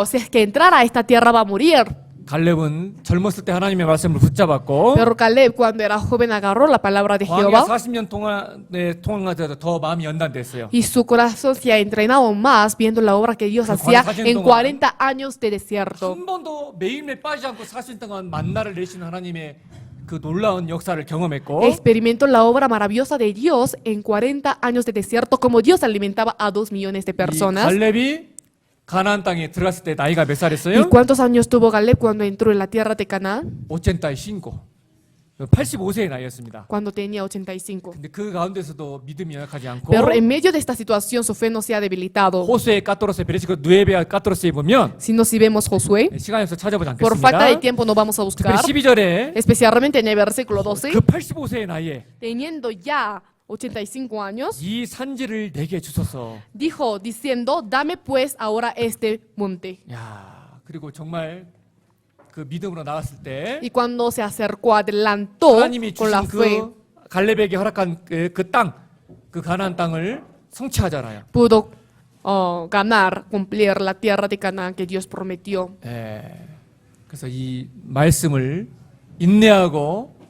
si es que entrara a esta tierra va a morir. 갈렙은 젊었을 때 하나님의 말씀을 붙잡았고 Pero Caleb, cuando era joven, agarró la palabra de 광야 Jehová 40년 통화하다 더 마음이 연단됐어요. y su corazón se ha entrenado más viendo la obra que Dios 그 hacía 40 en 동안 40 años de desierto. 한 번도 매일매일 빠지지 않고 40년 동안 만나를 내시는 하나님의 그 놀라운 역사를 경험했고 Experimentó la obra maravillosa de Dios en 40 años de desierto, como Dios alimentaba a 2 millones de 이 personas. 갈렙이 가나안 땅에 들어갔을 때 나이가 몇 ¿Y 살이었어요? cuántos años tuvo Caleb cuando entró en la tierra de Canaán? 85. 85세의 나이였습니다. Cuando tenía 85. 근데 그 가운데서도 믿음이 연약하지 않고 Pero en medio de esta situación su fe no se ha debilitado. 호수의 까토로스 베레시코 누에베아 까토로스에 보면 Si vemos Josué, 시간이 없어 찾아보지 por falta de 않겠습니다. tiempo no vamos a 특별히 buscar, 12절에 especialmente en el versículo 12, 그 85세의 나이에 teniendo ya 85 años, 이 산지를 내게 주소서. dijo diciendo, dame pues ahora este monte. 야, 그리고 정말 그 믿음으로 나갔을 때 Y cuando se acercó, adelantó 하나님이 con la 주신 fe, 그 갈렙에게 허락한 그 땅, 그 가나안 땅을 성취하잖아요. pudo ganar, cumplir la tierra de Canaán que Dios prometió. 그래서 이 말씀을 인내하고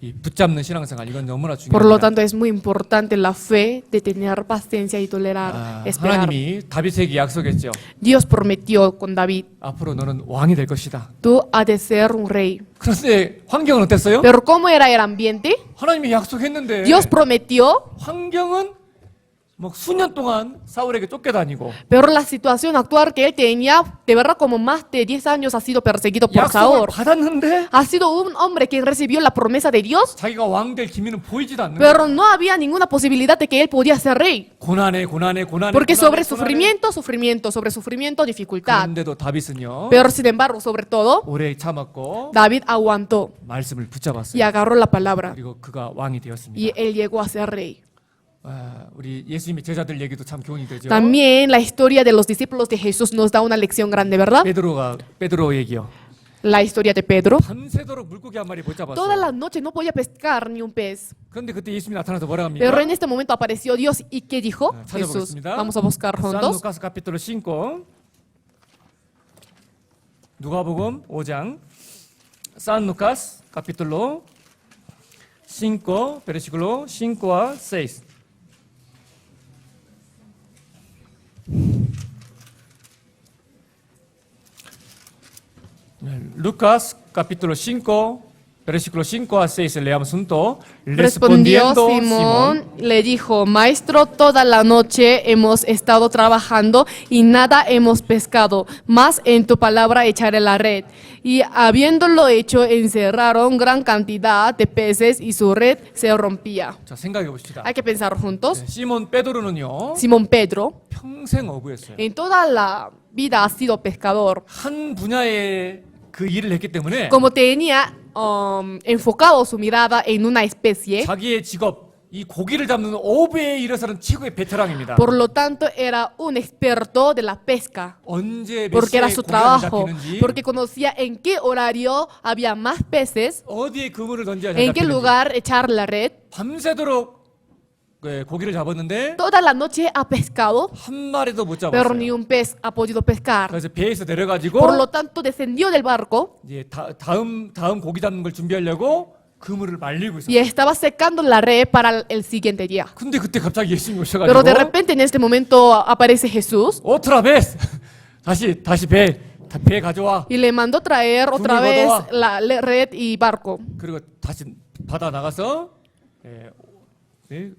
이 붙잡는 신앙생활 이건 너무나 Por lo 중요합니다. tanto, es muy importante la fe de tener paciencia y tolerar, esperar. 하나님이 다윗에게 약속했죠. Dios prometió con David, 앞으로 너는 왕이 될 것이다. tú has de ser un rey. 그런데 환경은 어땠어요? Pero ¿cómo era el ambiente? 하나님이 약속했는데 Dios prometió, 환경은 막 수년 동안 사울에게 쫓겨다니고 pero la situación actual que él tenía, de verdad como más de 10 años ha sido perseguido por 약속을 Saúl. 받았는데 Ha sido un hombre que recibió la promesa de Dios, 자기가 왕 될 기미는 보이지도 않는 pero no había ninguna posibilidad de que él podía ser rey. 고난에 Porque sobre sobre sufrimiento, dificultad. 그런데도 다윗은요 Pero sin embargo, sobre todo, 오래 참았고 David aguantó 말씀을 y 붙잡았어요. agarró la palabra. 그리고 그가 왕이 되었습니다. Y él llegó a ser rey. 우리 예수님의 제자들 얘기도 참 교훈이 되죠. También la historia de los discípulos de Jesús nos da una lección grande, ¿verdad? 베드로 얘기요. La historia de Pedro. 밤새도록 물고기 한 마리 못 Toda la 잡았어요. noche no podía pescar ni un pez. 그런데 그때 예수님이 나타나서 뭐라 Pero 합니까? en este momento apareció Dios y ¿qué dijo Jesús? 찾아보겠습니다. Vamos a buscar 산 juntos. 루카스 카피톨로 5 누가복음 5장 산 루카스 카피톨로 5 베르시클로 5와 6 Lucas capítulo 5 Versículo 5 a 6 leamos junto. Respondió Respondiendo Simón, le dijo, Maestro, toda la noche hemos estado trabajando y nada hemos pescado, mas en tu palabra echaré la red. Y habiéndolo hecho, encerraron gran cantidad de peces y su red se rompía. 자, 생각해 봅시다. Hay que pensar juntos. 시몬 베드로는요. Simón Pedro, 평생 어부였어요. en toda la vida ha sido pescador. 한 분야의 그 일을 했기 때문에 Como tenía enfocado su mirada en una especie, 자기의 직업 이 고기를 잡는 어부에 일어서는 최고의 베테랑입니다. por lo tanto era un experto de la pesca. 언제 몇 Porque 시에 era su 고기가 trabajo, 잡히는지 porque conocía en qué horario había más peces, 어디에 그물을 던져야 잘 en qué 잡히는지 lugar echar la red. 밤새도록 고기를 잡았는데 Toda la noche ha pescado, 한 마리도 못 pero ni 잡았어요. un pez ha podido pescar. 그래서 배에서 내려가지고 Por lo tanto, descendió del barco 이제 다음 고기 잡는 걸 준비하려고 그물을 말리고 있었어요. y estaba secando la red para el siguiente día. 근데 그때 갑자기 예수님이 Pero de 오셔가지고 repente en este momento aparece Jesús 오트라 베스 다시 배 가져와. y le mandó traer otra Kumi vez Godoa. la red y barco. 그리고 다시 바다 나가서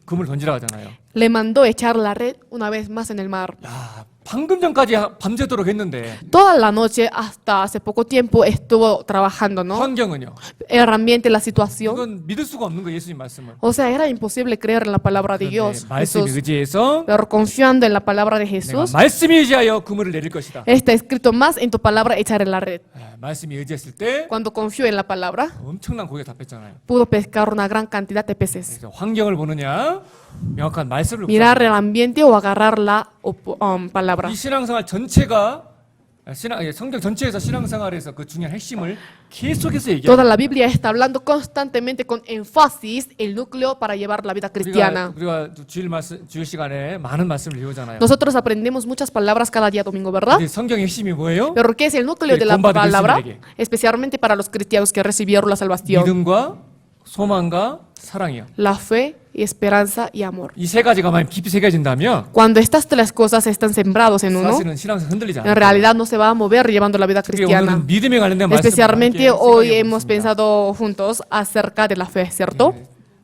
그물 던지라 하잖아요. Le mandó echar la red una vez más en el mar. 야, 방금 전까지 밤새도록 했는데 Toda la noche, hasta hace poco tiempo, estuvo trabajando, ¿no? 환경은요. El ambiente, la situación. 이건 믿을 수가 없는 거예요, 예수님 말씀을. O sea, era imposible creer en la palabra de 그런데 Dios, 말씀에 Jesús. 의지해서 Pero confiando en la palabra de 내가 Jesús, 말씀에 의지하여 그물을 내릴 것이다. está escrito más en tu palabra echaré la red. 말씀에 의지했을 때 Cuando confió en la palabra, 엄청난 고기가 잡혔잖아요. pudo pescar una gran cantidad de peces. 그래서 환경을 보느냐, 명확한 말씀을 Mirar 묵상하느냐. el ambiente o agarrar la palabra. 이 신앙생활 전체가 성경 전체에서 신앙생활에서 그 중요한 핵심을 계속해서 Toda 얘기합니다. la Biblia está hablando constantemente con énfasis el núcleo para llevar la vida cristiana. 우리가 주일 시간에 많은 말씀을 배우잖아요. Nosotros aprendemos muchas palabras cada día domingo, ¿verdad? 근데 성경의 핵심이 뭐예요? Pero ¿qué es el núcleo de la 구원받은 palabra? 그리스도인에게. Especialmente para los cristianos que recibieron la salvación. 믿음과 소망과 사랑이요. La fe, y esperanza y amor. 이 세 가지가 만약 깊이 새겨진다면 Cuando estas tres cosas están sembrados en uno, 사실은 신앙생활 흔들리지 en 않아요. realidad no se va a mover llevando la vida 그게 cristiana. 오늘은 믿음에 관련된 말씀을 Especialmente 함께 hoy 생각해 hemos 보겠습니다. pensado juntos acerca de la fe, ¿cierto?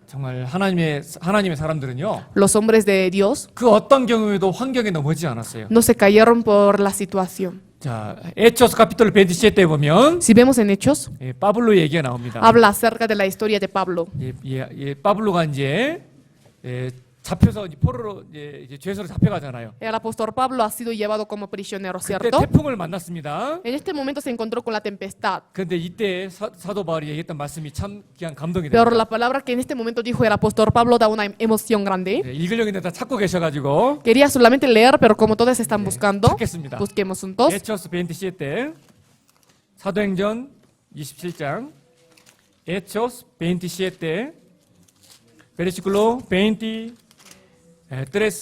정말 하나님의 사람들은요. Los hombres de Dios 그 어떤 경우에도 환경에 넘어지지 않았어요. no se cayeron por la situación. 자, 에초스 카피톨 27때 보면 Si vemos en Hechos, 파블로 얘기가 나옵니다. habla acerca de la historia de Pablo. 파블로가 이제 잡혀서 포로로 이제 죄수로 잡혀가잖아요. El apóstol Pablo ha sido llevado como prisionero, 그때 ¿cierto? 태풍을 만났습니다. En este momento se encontró con la tempestad. 그런데 이때 사도 바울이 얘기했던 말씀이 참 귀한 감동이 Pero 됩니다. la palabra que en este momento dijo el apóstol Pablo da una emoción grande. 읽으려고 했는데 다 찾고 계셔가지고 Quería solamente leer, pero como todos están buscando, 찾겠습니다. busquemos juntos. 에초스 27때 사도행전 27장 에초스 27때 versículo 23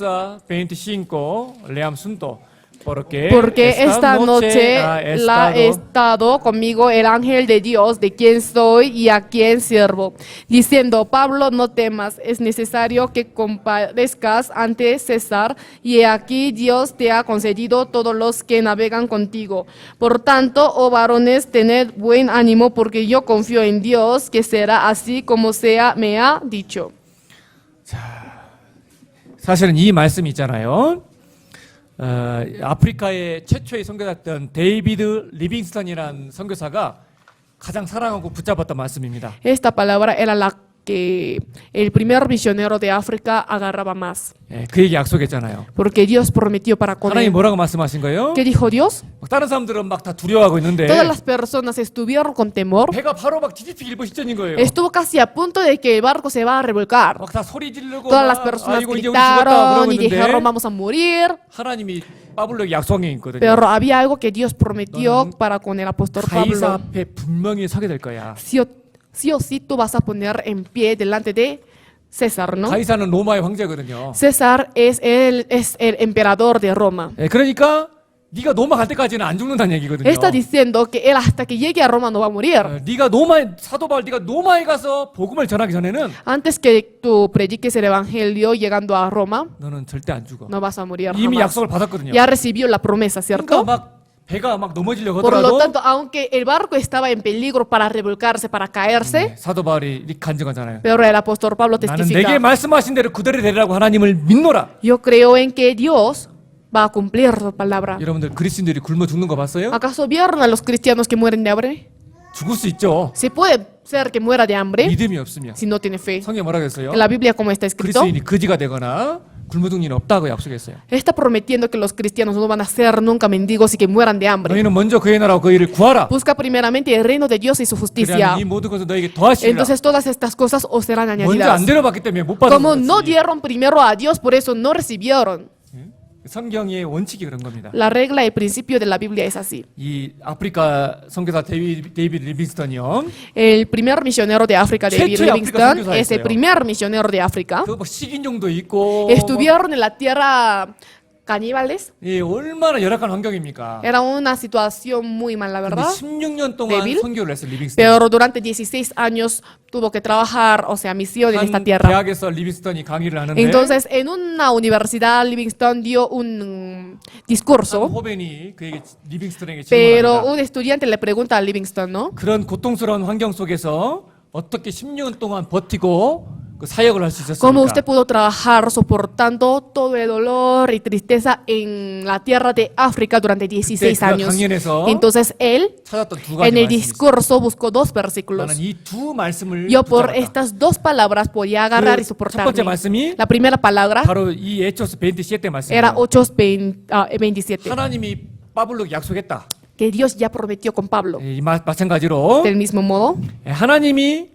a 25 leamos juntos. Porque esta noche ha ha estado conmigo el ángel de Dios, de quien soy y a quien sirvo, diciendo, Pablo, no temas, es necesario que compadezcas ante César, y aquí Dios te ha concedido todos los que navegan contigo. Por tanto, oh varones, tened buen ánimo, porque yo confío en Dios, que será así como me ha dicho. 사실은 이 말씀이 있잖아요. 아프리카의 최초의 선교사였던 데이비드 리빙스턴이라는 선교사가 가장 사랑하고 붙잡았던 말씀입니다. Esta palabra era la que el primer misionero de África agarraba más, 그에게 약속했잖아요. porque Dios prometió para con 하나님 él. 뭐라고 말씀하신 거예요? ¿Qué dijo Dios? 막 다른 사람들은 막 다 두려워하고 있는데 Todas las personas estuvieron con temor. 배가 바로 막 뒤집히 일보 직전인 거예요. Estuvo casi a punto de que el barco se va a revolcar. 막 다 소리 지르고 Todas las 막, personas 아이고 이제 우리 죽었다 gritaron 그러고 y dijeron 있는데 vamos a morir. 하나님이 파블로에게 약속이 있거든요. Pero había algo que Dios prometió para con el apóstol 가이사 Pablo. 앞에 분명히 서게 될 거야. Sí o sí tú vas a poner en pie delante de César, ¿no? 가이사는 로마의 황제거든요. César es el emperador de Roma. 그러니까 네가 로마 갈 때까지는 안 죽는다는 얘기거든요. Está diciendo que él hasta que llegue a Roma no va a morir. 네가 사도 바울 네가 로마에 가서 복음을 전하기 전에는 Antes que tú prediques el evangelio llegando a Roma, 너는 절대 안 죽어. no vas a morir 이미 jamás. 약속을 받았거든요. Ya recibió la promesa, 그러니까 ¿cierto? 막 배가 막 넘어지려고 Por lo 하더라도 tanto, aunque el barco estaba en peligro para revolcarse, para caerse, 사도 바울이 이렇게 간증하잖아요. pero el apóstol Pablo 나는 내게 testifica, 말씀하신 대로 그대로 되리라고 하나님을 믿노라. yo creo en que Dios va a cumplir su palabra. 여러분들 그리스도인들이 굶어 죽는 거 봤어요? ¿Acaso vieron a los cristianos que mueren de hambre? 죽을 수 있죠. Se puede ser que muera de hambre 믿음이 없으면. si no tiene fe. 성경 뭐라고 했어요? En la Biblia, como está escrito, 그리스도인이 거지가 되거나 굶어 죽는 일 없다고 약속했어요. está prometiendo que los cristianos no van a ser nunca mendigos y que mueran de hambre. 너희는 먼저 그의 나라와 그 일을 구하라. Busca primeramente el reino de Dios y su justicia. 그러면 이 모든 것을 너에게 더하시리라. Entonces todas estas cosas os serán 먼저 안 añadidas. 데려봤기 때문에 못 받은 Como no 거지. dieron primero a Dios, por eso no recibieron. 성경의 원칙이 그런 겁니다. La regla y principio de la Biblia es así. 이 아프리카 선교사 데이비드 리빙스턴이요. El primer misionero de África, David 최초의 아프리카 Livingstone, es el 선교사였어요. primer misionero de África. 그뭐 식인종도 있고 Estuvieron en la tierra caníbales. 예, 얼마나 열악한 환경입니까? Era una situación muy mala, 근데 ¿verdad? 16년 동안 débil. 선교를 했어요. 리빙스턴. Pero durante 16 años tuvo que trabajar, o sea, misión en esta 한 tierra. 대학에서 리빙스턴이 강의를 하는데 Entonces, en una universidad, Livingstone dio un 한 discurso, 호벤이 그에게 리빙스턴에게 pero 질문합니다. un estudiante le pregunta a Livingstone, ¿no? 그런 고통스러운 환경 속에서 어떻게 16년 동안 버티고 그 사역을 할 수 ¿Cómo 있었습니까? usted pudo trabajar soportando todo el dolor y tristeza en la tierra de África durante 16 그가 años? 강연에서 Entonces él, 찾았던 두 가지 en el 말씀이 있어요. discurso, buscó dos versículos. 나는 이 두 말씀을 Yo por 붙잡았다. estas dos palabras podía agarrar y 첫 번째 soportarme. 말씀이 La primera palabra 바로 이 에초스 27때 era 말씀이에요. 8:27, 하나님이 바블로에게 약속했다. que Dios ya prometió con Pablo. 마찬가지로 Del mismo modo, 하나님이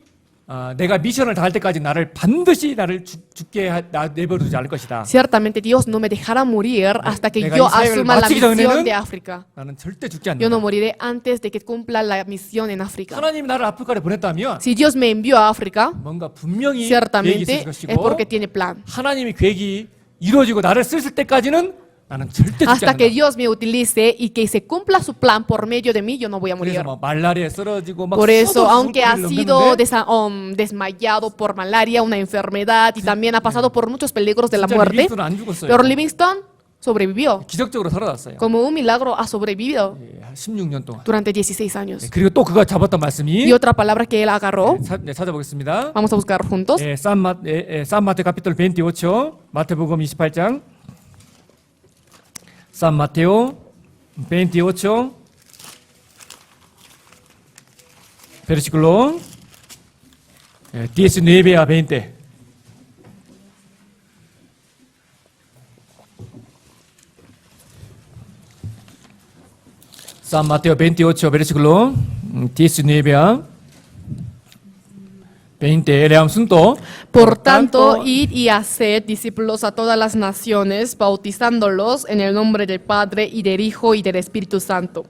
내가 미션을 다할 때까지 나를 반드시 나를 죽게 내버려두지 않을 것이다. ciertamente Dios no me dejará morir hasta que 내가 yo 이 사역을 asuma la 마치기 misión 전에는 de África. 나는 절대 죽지 Yo no 않는다. moriré antes de que cumpla la misión en África. 하나님이 나를 아프리카에 보냈다면 Si Dios me envió a África, 뭔가 분명히 계획이 있을 ciertamente es 것이고 porque tiene plan. 하나님이 계획이 이루어지고 나를 쓰실 때까지는 나는 절대 죽지 Hasta que 않는다. Dios me utilice y que se cumpla su plan por medio de mí, yo no voy a morir. 그래서 막 말라리아에 쓰러지고 막 Por eso, 수도 aunque ha 물고기를 sido 넘겼는데 desmayado por malaria, una enfermedad, y también ha pasado por muchos peligros de la 진짜 muerte, 리빙스턴은 안 죽었어요. pero Livingstone sobrevivió. 기적적으로 살아났어요. Como un milagro ha sobrevivido 16년 동안. durante 16 años. 그리고 또 그가 잡았던 말씀이 Y otra palabra que él agarró, 찾아보겠습니다. vamos a buscar juntos. San Mateo capítulo 28, 마태복음 28장. San Mateo 28, versículo 19 a 20. San Mateo 28, versículo 19 a 20. Leamos juntos. Por tanto, id y haced discípulos a todas las naciones, bautizándolos en el nombre del Padre y del Hijo y del Espíritu Santo,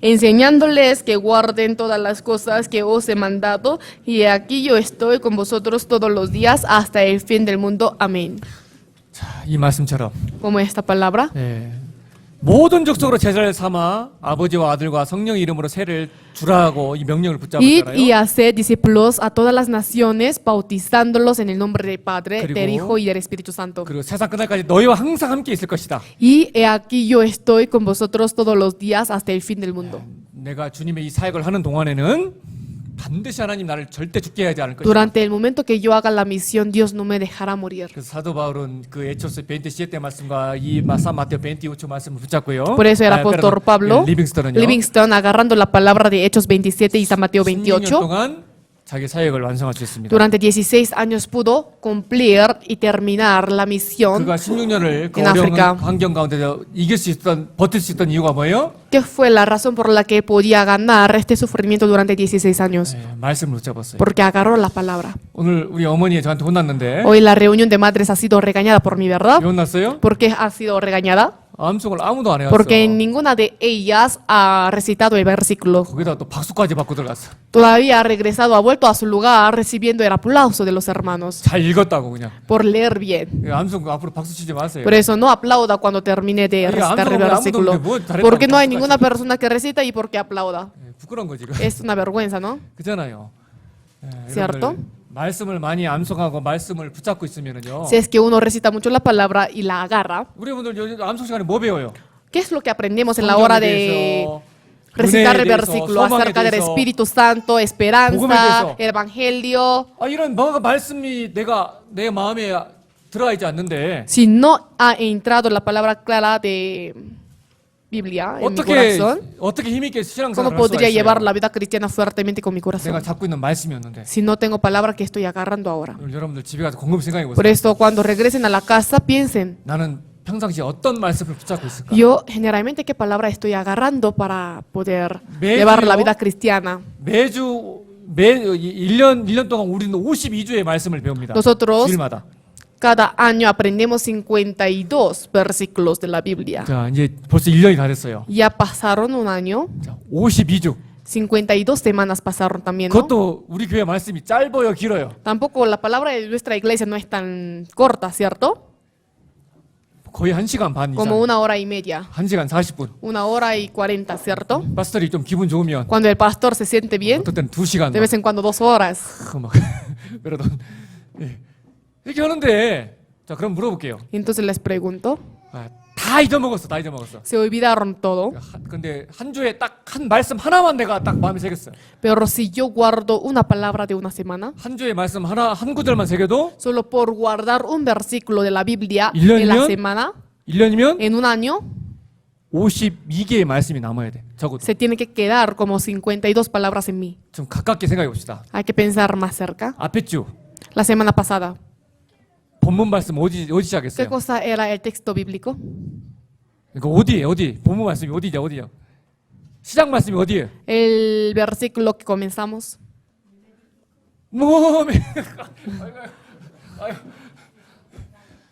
enseñándoles que guarden todas las cosas que os he mandado, y aquí yo estoy con vosotros todos los días hasta el fin del mundo. Amén. 이 말씀처럼 Como esta palabra. 모든 족속으로 제자를 삼아 아버지와 아들과 성령의 이름으로 세를 주라고 이 명령을 Id y 붙잡았잖아요. haced discípulos a todas las naciones, bautizándolos en el nombre del Padre, 그리고- del Hijo y del Espíritu Santo. 그리고 세상 끝날까지 너희와 항상 함께 있을 것이다. Y he aquí yo estoy con vosotros todos los días hasta el fin del mundo. 내가 주님의 이 사역을 하는 동안에는 반드시 하나님 나를 절대 죽게 하지 않을 것이다. Durante el momento que yo haga la misión, Dios no me dejará morir. 그래서 사도 바울은 그 에초스 27때 말씀과 이 산 마테오 28 말씀을 붙잡고요. Por eso el apóstol Pablo, 리빙스턴은요. Livingstone, agarrando la palabra de Hechos 27 y San Mateo 16년 28, 동안 자기 사역을 완성할 수 있습니다. durante 16 años pudo cumplir y terminar la misión. 그가 16년을 그 En 어려운 África. 환경 가운데서 이길 수 있었던, 버틸 수 있던 이유가 뭐예요? ¿Qué fue la razón por la que podía ganar este sufrimiento durante 16 años? 말씀을 붙잡았어요. Porque agarró la palabra. 오늘 우리 어머니 저한테 혼났는데 Hoy la reunión de madres ha sido regañada por mí, ¿verdad? 왜 혼났어요? ¿Por qué ha sido regañada? 암송을 아무도 안 해왔어. Porque ninguna de ellas ha recitado el versículo. 거기다 또 박수까지 받고 들어갔어. Todavía ha regresado, ha vuelto a su lugar recibiendo el aplauso de los hermanos 잘 읽었다고 그냥. por leer bien. 암송 앞으로 박수 치지 마세요. Por eso no aplauda cuando termine de Oiga, recitar el 아무도 versículo. 없는데 뭐 잘했다고 Porque no hay 박수까지 ninguna 쳐. persona que recita y porque aplauda. 부끄러운 거지. 이거. Es una vergüenza, ¿no? 그잖아요. Cierto? 말씀을 많이 암송하고 말씀을 붙잡고 있으면은요. Si es que uno recita mucho la palabra y la agarra, 우리 분들 요즘 암송 시간에 뭐 배워요? ¿Qué es lo que aprendemos en la hora de 성경에 recitar el 은혜에 대해서, versículo 소망에 acerca del 대해서, Espíritu Santo, 복음에 esperanza, 대해서. evangelio? 이런 뭔가 말씀이 내 마음에 들어가 있지 않는데 Si no ha entrado la palabra clara de Biblia en mi corazón, 어떻게 힘있게 ¿cómo 신앙생활을 할 수가 podría llevar 있어요? la vida cristiana fuertemente con mi corazón? 내가 잡고 있는 말씀이었는데. Si no tengo palabra que estoy agarrando ahora. 오늘 여러분들 집에 가서 곰곰이 생각해 Por 보세요. eso, cuando regresen a la casa, piensen, 나는 평상시에 어떤 말씀을 붙잡고 있을까? yo generalmente qué palabra estoy agarrando para poder 매주요? llevar la vida cristiana. 매주 1년 동안 우리는 52주의 말씀을 배웁니다. Nosotros- 주일마다. Cada año aprendemos 52 versículos de la Biblia. 자, 이제 벌써 1년이 다 됐어요. Ya pasaron un año, 자, 52주. 52 semanas pasaron también, ¿no? 그것도 우리 교회 말씀이 짧아요, 길어요? Tampoco la palabra de nuestra iglesia no es tan corta, ¿cierto? 거의 1시간 반 Como 이상. 1 hora y media, 1시간 40분. 1 hora y 40, ¿cierto? 파스터리 좀 기분 좋으면 Cuando el pastor se siente bien, 어떨 때는 2시간 de vez en cuando 2 horas. 막 그러던 예. 이렇게 하는데 자, 그럼 물어볼게요. Entonces les pregunto, 다 잊어먹었어. se olvidaron todo, 근데 한 주에 딱 한 말씀 하나만 내가 딱 마음에 새겼어요. pero si yo guardo una palabra de una semana, 한 주에 말씀 하나 한 구절만 새겨도 solo por guardar un versículo de la Biblia ¿Y en la leñón? semana, 1년이면 en un año, 52개의 말씀이 남아야 돼. 적어도. se tiene que quedar como 52 palabras en mí. 좀 가깝게 생각해 봅시다. Hay que pensar más cerca. 앞에 주 La semana pasada, 본문 말씀 어디 ¿qué 시작했어요? cosa era el texto bíblico? 그러니까 어디? 본문 말씀이 어디요? 시작 말씀이 어디예요? El versículo que comenzamos. 몸에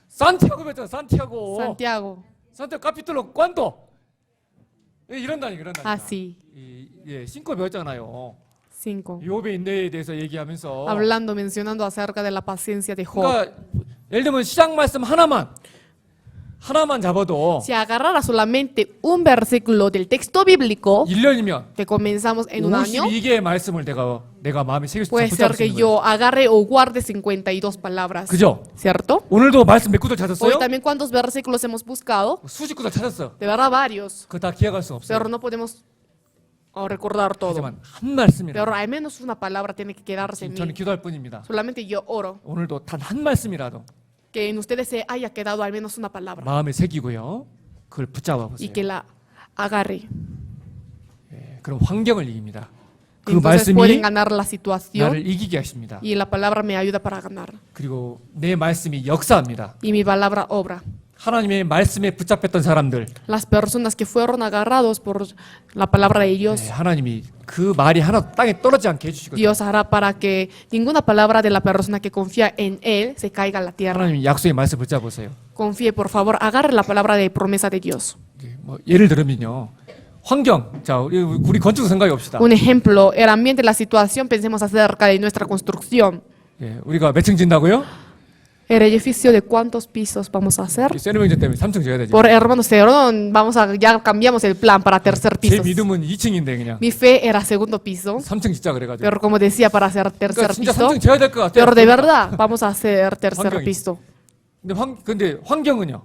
산티아고 배웠잖아. 산티아고. Santiago. 산티아고 카피톨로 꽌도. 이런다니까. Así. 신고 배웠잖아요. 5. 욥의 인내에 대해서 얘기하면서 Hablando, mencionando acerca de la paciencia de Job. 그러니까 예를 들면 시작 말씀 하나만 잡아도 Si agarrara solamente un versículo del texto bíblico 1년이면 que comenzamos en un año, 52개의 말씀을 내가 마음에 새길 수 puede ser que 있는 거예요. yo agarre o guarde 52 palabras. 그죠? ¿Cierto? 오늘도 말씀 몇 구절 찾았어요? Hoy también, ¿cuántos versículos hemos buscado? 수십 구절 찾았어. De verdad, varios. 그거 다 기억할 수 없어요. Pero no podemos recordar todo. 하지만 한 말씀이라 Pero al menos una palabra tiene que quedarse en 저는 mí. 기도할 뿐입니다. Solamente yo oro 오늘도 단 한 말씀이라도 que en ustedes se haya quedado al menos una palabra 마음에 새기고요. 그걸 붙잡아 y 보세요. que la agarre. 그럼 환경을 이깁니다. 그 Entonces 말씀이 pueden ganar la situación 나를 이기게 하십니다. y la palabra me ayuda para ganar. 그리고 내 말씀이 역사합니다. Y mi palabra obra. 하나님의 말씀에 붙잡혔던 사람들, Las personas que fueron agarrados por la palabra de Dios, 하나님이 그 말이 하나 땅에 떨어지지 않게 해주시거든요. Dios hará para que ninguna palabra de la persona que confía en Él se caiga a la tierra. 하나님이 약속의 말씀 붙잡으세요. Confíe, por favor, agarre la palabra de promesa de Dios. 뭐 예를 들면요, 환경. 자, 우리 건축 생각해 봅시다. Un ejemplo, el ambiente, la situación, pensemos acerca de nuestra construcción. 우리가 몇 층 짓는다고요? El edificio de cuántos pisos vamos a hacer. 세르명제 때문에 3층 지어야 되죠. Por hermano Cerón, ya cambiamos el plan para tercer 제 piso. 믿음은 2층인데 그냥 Mi fe era segundo piso, 3층 짓자 그래가지고. pero como decía, para hacer tercer 그러니까 진짜 piso. 3층 지어야 될 것 같아요. Pero de verdad, vamos a hacer tercer 환경이. piso. 근데 환경은요?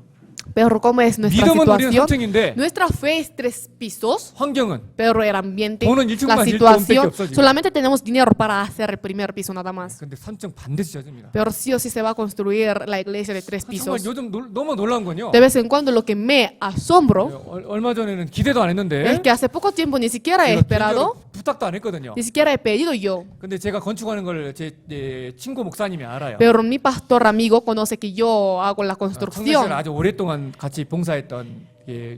Pero ¿cómo es nuestra 믿음은 우리는 situación? 3층인데 Nuestra fe es 3 pisos, 환경은 pero el ambiente, 돈은 1층만 la 1층밖에 situación, 없어 지금. solamente tenemos dinero para hacer el primer piso nada más. 근데 3층 반드시 지어집니다. Pero sí o sí se va a construir la iglesia de 3 정말 pisos. 요즘 너무 놀라운 건요. De vez en cuando lo que me asombro 얼마 전에는 기대도 안 es 했는데 que hace poco tiempo ni siquiera he 제가 esperado, 개인적으로 부탁도 안 했거든요. ni siquiera he pedido yo. 근데 제가 건축하는 걸 제 친구 목사님이 알아요. Pero mi pastor amigo conoce que yo hago la 청년시절 construcción. 아주 오랫동안 같이 봉사했던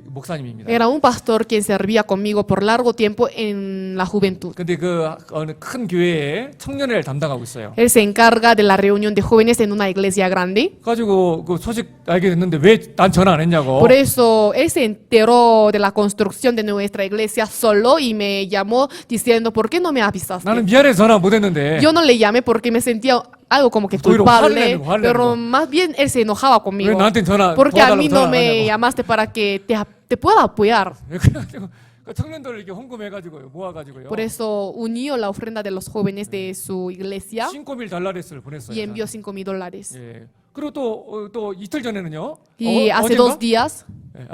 목사님입니다. Era un pastor quien servía conmigo por largo tiempo en la juventud. 근데 그 어느 큰 교회에 청년회를 담당하고 있어요. Él se encarga de la reunión de jóvenes en una iglesia grande. 가지고 그 소식 알게 됐는데 왜 난 전화 안 했냐고. Por eso él se enteró de la construcción de nuestra iglesia solo y me llamó diciendo, ¿por qué no me avisaste? 나는 미안해서 전화 못 했는데. Yo no le llamé porque me sentía algo como que 오히려 culpable, 화를 내는 pero 거. más bien él se enojaba 왜 conmigo. 나한테 전화 Porque a mí 도와달라고 no 전화 안 me 하냐고. llamaste para que te pueda apoyar. 그래가지고 그 청년들을 이렇게 헌금해가지고요, 모아가지고요. Por eso unió la ofrenda de los jóvenes de su iglesia $5,000 달러레스를 보냈어요. y envió $5,000. 예. 그리고 또 이틀 전에는요. Y hace 2 días,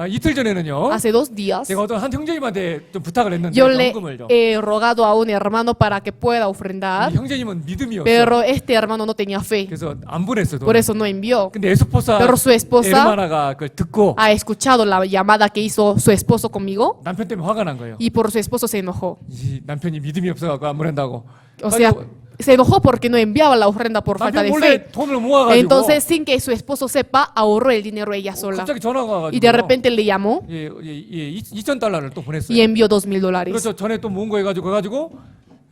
이틀 전에는요. Hace 2 días 제가 어떤 한 형제님한테 좀 부탁을 했는데 yo le 헌금을요. he rogado a un hermano para que pueda 이 ofrendar, 형제님은 믿음이 없어. pero este hermano no tenía fe, 그래서 안 보냈어요. por eso no envió. 근데 에스포사 Pero su esposa 에르마나가 그걸 듣고 ha escuchado la llamada que hizo su esposo conmigo 남편 때문에 화가 난 거예요. y por su esposo se enojó. 이 남편이 믿음이 없어갖고 안 보낸다고. O sea, 가지고 se enojó porque no enviaba la ofrenda por falta 남편 de 몰래 fe. 돈을 모아가지고 Entonces, sin que su esposo sepa, ahorró el dinero ella sola. 갑자기 전화가 Y de 와가지고 repente le llamó $2,000를 또 보냈어요. y envió $2,000. 그래서 전에 또 모은 거 해가지고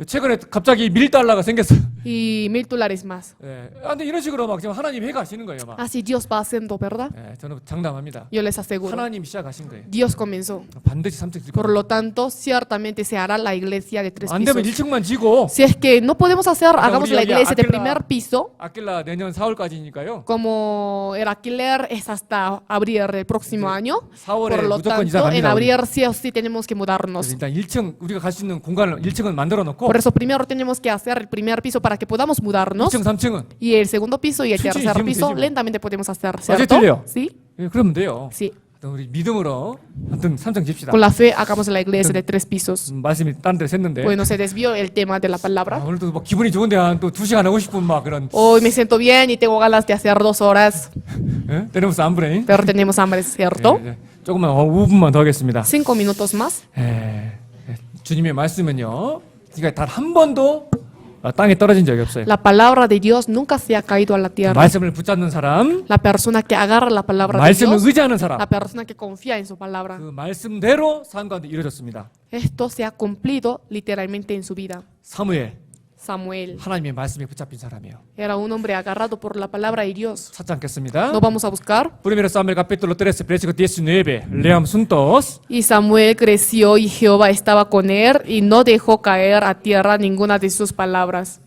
최근에 갑자기 $1,000가 생겼어요. Y $1,000 más. 예. 근데 이런 식으로 막 지금 하나님 해가시는 거예요. 막. Así Dios va haciendo, ¿verdad? 예, 저는 장담합니다. Yo les aseguro. 하나님 시작하신 거예요. Dios comenzó. 반드시 3층 질 Por 거예요. lo tanto, ciertamente se hará la iglesia de 3 안 되면 pisos. 1층만 지고 Si es que no podemos hacer, hagamos 우리 la 여기 iglesia de 아낄라- primer piso. 아낄라 내년 4월까지니까요. Como el alquiler es hasta abril del próximo año, 4월에 por lo 무조건 이사 tanto, en 갑니다. 우리. abril sí o sí tenemos que 그래서 mudarnos. 일단 1층 우리가 갈 수 있는 공간을 1층은 만들어 놓고 Por eso primero tenemos que hacer el primer piso para que podamos mudarnos 2층, 3층은 y el segundo piso y el 천천히 tercer 지으면 piso 되지 뭐. lentamente podemos hacer, 틀려요? ¿cierto? Sí, 예, 그러면 돼요. sí. 우리 믿음으로 하여튼 3층 집시다. Con la fe hagamos la iglesia de 3 pisos. 말씀이 딴 데로 샜는데 Bueno, se desvió el tema de la 아, palabra. 오늘도 막 기분이 좋은데 한 또 2시간 하고 싶은 막 그런 Hoy me siento bien y tengo ganas de hacer 2 horas, 예? 테레무스 안 부레. pero tenemos hambre, ¿cierto? 조금만 5분만 더 하겠습니다. 5 minutos más. 주님의 말씀은요. 그러니까 단 한 번도 땅에 떨어진 적이 없어요. La palabra de Dios nunca se ha caído a la tierra. 말씀을 붙잡는 사람, La persona que agarra la palabra de 말씀을 Dios, 의지하는 사람, la persona que confía en su palabra, 그 말씀대로 삶 가운데 이루어졌습니다. esto se ha cumplido literalmente en su vida. 사무엘, Samuel 하나님의 말씀에 붙잡힌 사람이에요. era un hombre agarrado por la palabra de Dios. 찾지 않겠습니다. No vamos a buscar. Primero Samuel capítulo 13, versículo 19. Leamos juntos. Y Samuel creció y Jehová estaba con él y no dejó caer a tierra ninguna de sus palabras.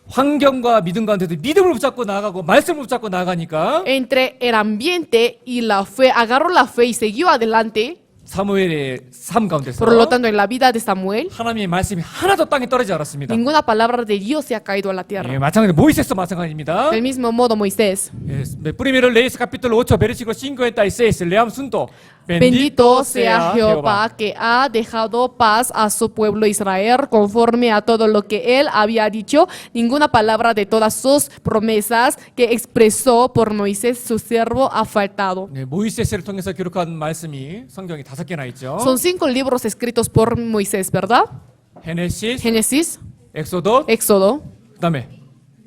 환경과 믿음 가운데도 믿음을 붙잡고 나가고 말씀을 붙잡고 나가니까 Entre el ambiente y la fe, agarró la fe y siguió adelante. 사무엘의 삶 가운데서 Por lo tanto, en la vida de Samuel, 하나님의 말씀이 하나도 땅에 떨어지지 않았습니다. ninguna palabra de Dios se ha caído a la 예, tierra. 마찬가지로 모이세스도 마찬가지입니다. Del mismo modo, Moisés. 예, primero lees capítulo 8 versículo 56. Leamos juntos. Bendito sea Jehová que ha dejado paz a su pueblo Israel conforme a todo lo que él había dicho. Ninguna palabra de todas sus promesas que expresó por Moisés su siervo ha faltado. 네, 모이세스를 통해서 기록한 말씀이 성경에 5개나 있죠. Son 5 libros escritos por Moisés, ¿verdad? 헤네시스, Génesis, 엑소도, Éxodo, 그다음에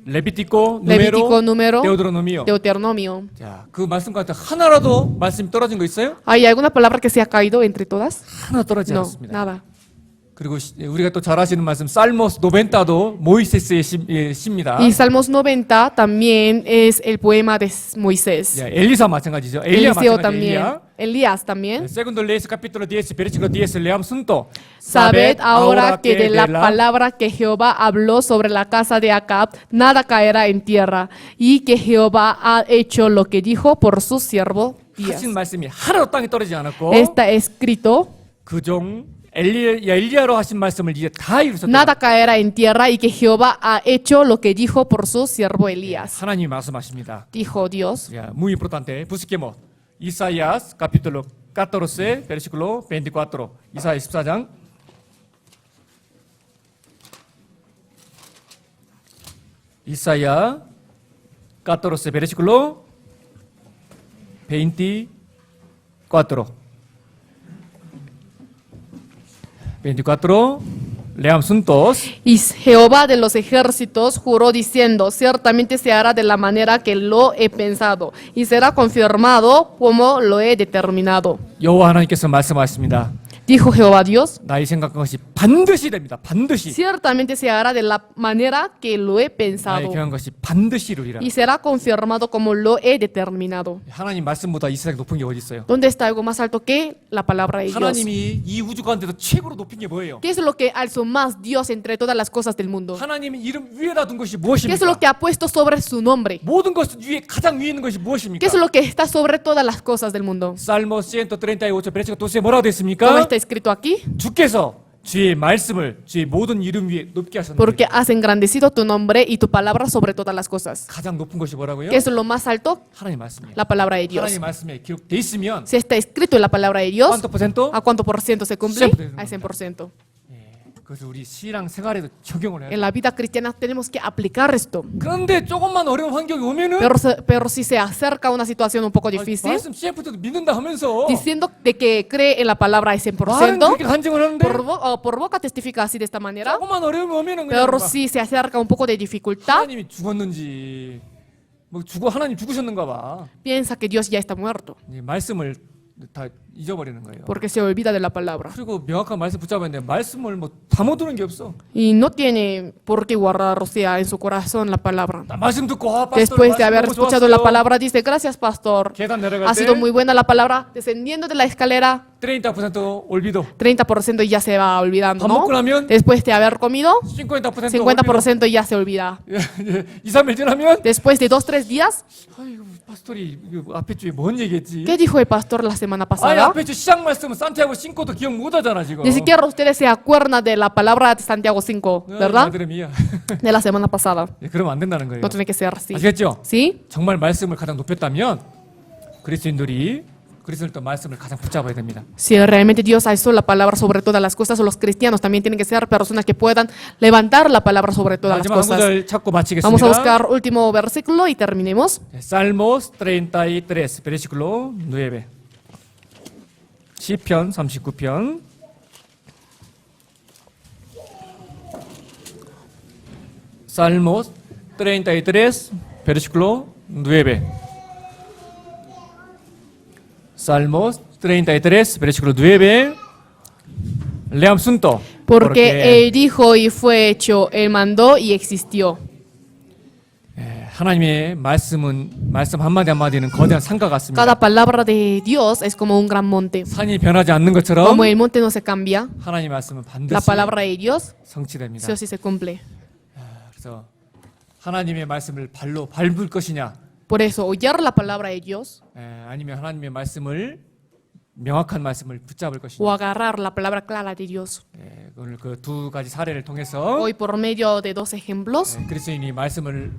레비티코, Levítico, Número, 데오드로노미오. Deuteronomio. 자, 그 말씀 가운데 하나라도 말씀이 떨어진 거 있어요? ¿Hay alguna palabra que se ha caído entre todas? 하나 떨어지지 No, 않았습니다. nada. 그리고 우리가 또 잘 아시는 말씀 살모스 노벤타도 모이세스의 시입니다. Y Salmos 90 también es el poema de Moisés. 야, 엘리사 마찬가지죠. 엘리야 Eliseo 마찬가지. también. 엘리야. Elías también. Segundo lees capítulo 10, versículo 10, leamos juntos. Sabed ahora que de la palabra que Jehová habló sobre la casa de Acab, nada caerá en tierra, y que Jehová ha hecho lo que dijo por su siervo Días. 하신 말씀이 하나도 땅에 떨어지지 않았고 Está escrito, 그종 엘리야로 하신 말씀을 이제 다 이루셨다. nada caerá en tierra, y que Jehová ha hecho lo que dijo por su siervo Elías. 하나님이 말씀하십니다. Dijo Dios. Ya, muy importante. Busquemos Isaías capítulo 14, versículo 24. 이사야 14장. Isaías 14, versículo 24. 24. Leamos juntos. Y Jehová de los ejércitos juró diciendo, ciertamente se hará de la manera que lo he pensado, y será confirmado como lo he determinado. 여호와 하나님께서 말씀하십니다. Dijo Jehová Dios, 나의 생각한 것이 반드시 됩니다. 반드시. ciertamente se hará de la manera que lo he 나의 pensado, 경한 것이 반드시 이루리라. y será confirmado como lo he determinado. 하나님 말씀보다 이 세상 높은 게 어디 있어요? ¿Dónde está algo más alto que la palabra de Dios? 하나님이 이 우주 가운데서 최고로 높은 게 뭐예요? ¿Qué es lo que alzó más Dios entre todas las cosas del mundo? 하나님이 이름 위에다 둔 것이 ¿Qué es lo 무엇입니까? que ha puesto sobre su nombre? 모든 것 위에 가장 위에 있는 것이 ¿Qué 무엇입니까? es lo que está sobre todas las cosas del mundo? 살모 138 versículo 12 뭐라고 ¿Cómo 됐습니까? está escrito aquí? 주께서 주의 말씀을 주의 모든 이름 위에 높게 하셨는데 porque has engrandecido tu nombre y tu palabra sobre todas las cosas. 가장 높은 것이 뭐라고요? ¿Qué es lo más alto? 하나님 말씀이에요. La palabra de Dios. 하나님 말씀에 기록돼 있으면 Si está escrito en la palabra de Dios, ¿cuánto por ciento? ¿a cuánto por ciento se cumple? 100%. A 100%. 그것을 우리 신앙 생활에도 적용을 해야 En 돼요. la vida cristiana tenemos que aplicar esto. 그런데 조금만 어려운 환경이 오면은 Pero si se acerca una situación un poco difícil, 말씀 CF도 믿는다 하면서 diciendo de que cree en la palabra al 말은 100%, 그렇게 간증을 하는데 por boca testifica así de esta manera, 조금만 어려움이 오면은 그냥 pero 막 si se acerca un poco de dificultad, 하나님이 죽었는지 뭐 하나님 죽으셨는가 봐. piensa que Dios ya está muerto, 이 말씀을 다 잊어버리는 거예요. porque se olvida de la palabra. 그리고 명확한 말씀 붙잡아야 되는데 말씀을 뭐 다 못 두는 게 없어. Y no tiene por qué guardar, o sea, en su corazón la palabra. 나 말씀 듣고 pastor, Después de 말씀 haber 너무 escuchado la 좋았어요. palabra, dice, gracias, pastor. 계단 내려갈 Ha 때 sido muy buena la palabra. Descendiendo de la escalera, 30% olvido. 30% ya se va olvidando, 밥 ¿no? 먹고 나면 Después de haber comido, 50% olvido. 50% ya se olvida. 2, 3일 지나면 Después de 2-3 días, 아이고 파스tor이 이거 앞에 주에 뭔 얘기했지? ¿qué dijo el pastor la semana 아니 pasada? 앞에 주 시작 말씀은 산티아고 신고도 기억 못 하잖아 지금. Ni siquiera ustedes se acuerdan de la palabra de Santiago 5, ¿verdad? 아들이야. De la semana pasada. 그러면 안 된다는 거예요. No tiene que ser así. 아시겠죠? ¿Sí? 정말 말씀을 가장 높였다면 그리스도인들도 말씀을 가장 붙잡아야 됩니다. Si realmente Dios alzó la palabra sobre todas las cosas, los cristianos también tienen que ser personas que puedan levantar la palabra sobre todas las 마지막 한 cosas. 구절 찾고 마치겠습니다. Vamos a buscar último versículo y terminemos. Salmos 33, versículo 9. 시편 39편. Salmos 33, versículo 9. Salmos 33, versículo 9. Leamos juntos. Porque Él dijo y fue hecho, Él mandó y existió. 하나님의 말씀 한마디 한마디는 거대한 산과 같습니다. Cada palabra de Dios es como un gran monte. 산이 변하지 않는 것처럼 Como el monte no se cambia, 하나님의 말씀은 la 반드시 palabra de Dios 성취됩니다. sí o sí se cumple. 그래서 하나님의 말씀을 발로 밟을 것이냐, Por eso, oír la palabra de Dios 아니면 하나님의 말씀을 명확한 말씀을 붙잡을 o 것이냐. agarrar la palabra clara de Dios. 오늘 그 두 가지 사례를 통해서 Hoy, por medio de 2 ejemplos, 그리스도인이 말씀을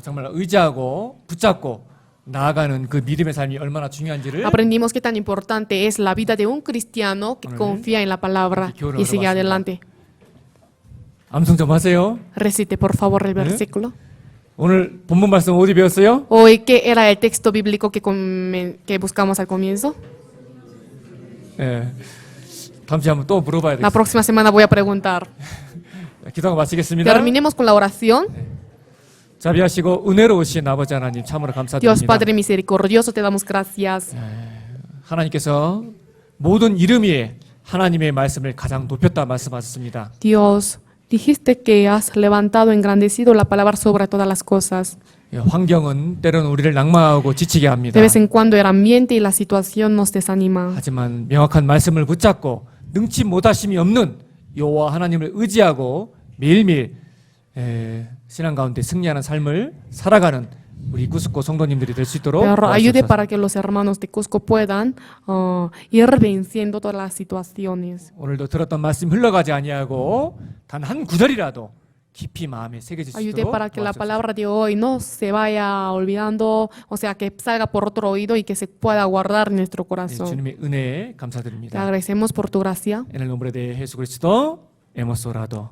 정말 의지하고 붙잡고 나아가는 그 믿음의 삶이 얼마나 중요한지를 aprendimos qué tan importante es la vida de un cristiano que confía en la palabra y sigue adelante. 암송 좀 하세요. Recite, por favor, el versículo. 오늘 본문 말씀 어디 배웠어요? Hoy, ¿qué era el texto bíblico que buscamos al comienzo? 다음 주에 한번 또 물어봐야 La 되겠습니다. próxima semana voy a preguntar. 기도하고 마치겠습니다. Terminemos con la oración. 자비하시고 은혜로우신 아버지 하나님 참으로 Dios 감사드립니다. Padre misericordioso, te damos gracias. 하나님께서 모든 이름 위에 하나님의 말씀을 가장 높였다 말씀하셨습니다. Dios, dijiste que has levantado, engrandecido la palabra sobre todas las cosas. 환경은 때로는 우리를 낙마하고 지치게 합니다. De vez en cuando el ambiente y la situación nos desanima. 하지만 명확한 말씀을 붙잡고 능치 못하심이 없는 여호와 하나님을 의지하고 매일매일 신앙 가운데 승리하는 삶을 살아가는 우리 구스코 성도님들이 될 수 있도록 Pero ayude 도와주옵소서. para que los hermanos de Cusco puedan ir venciendo todas las situaciones. 오늘도 들었던 말씀 흘러가지 아니하고 단 한 구절이라도 깊이 마음에 새겨질 수 Ayude 있도록 para que la 도와주옵소서. palabra de hoy no se vaya olvidando, o sea, que salga por otro oído y que se pueda guardar en nuestro 네, corazón. 주님의 은혜에 Te 감사드립니다. agradecemos por tu gracia. En el nombre de Jesucristo hemos orado.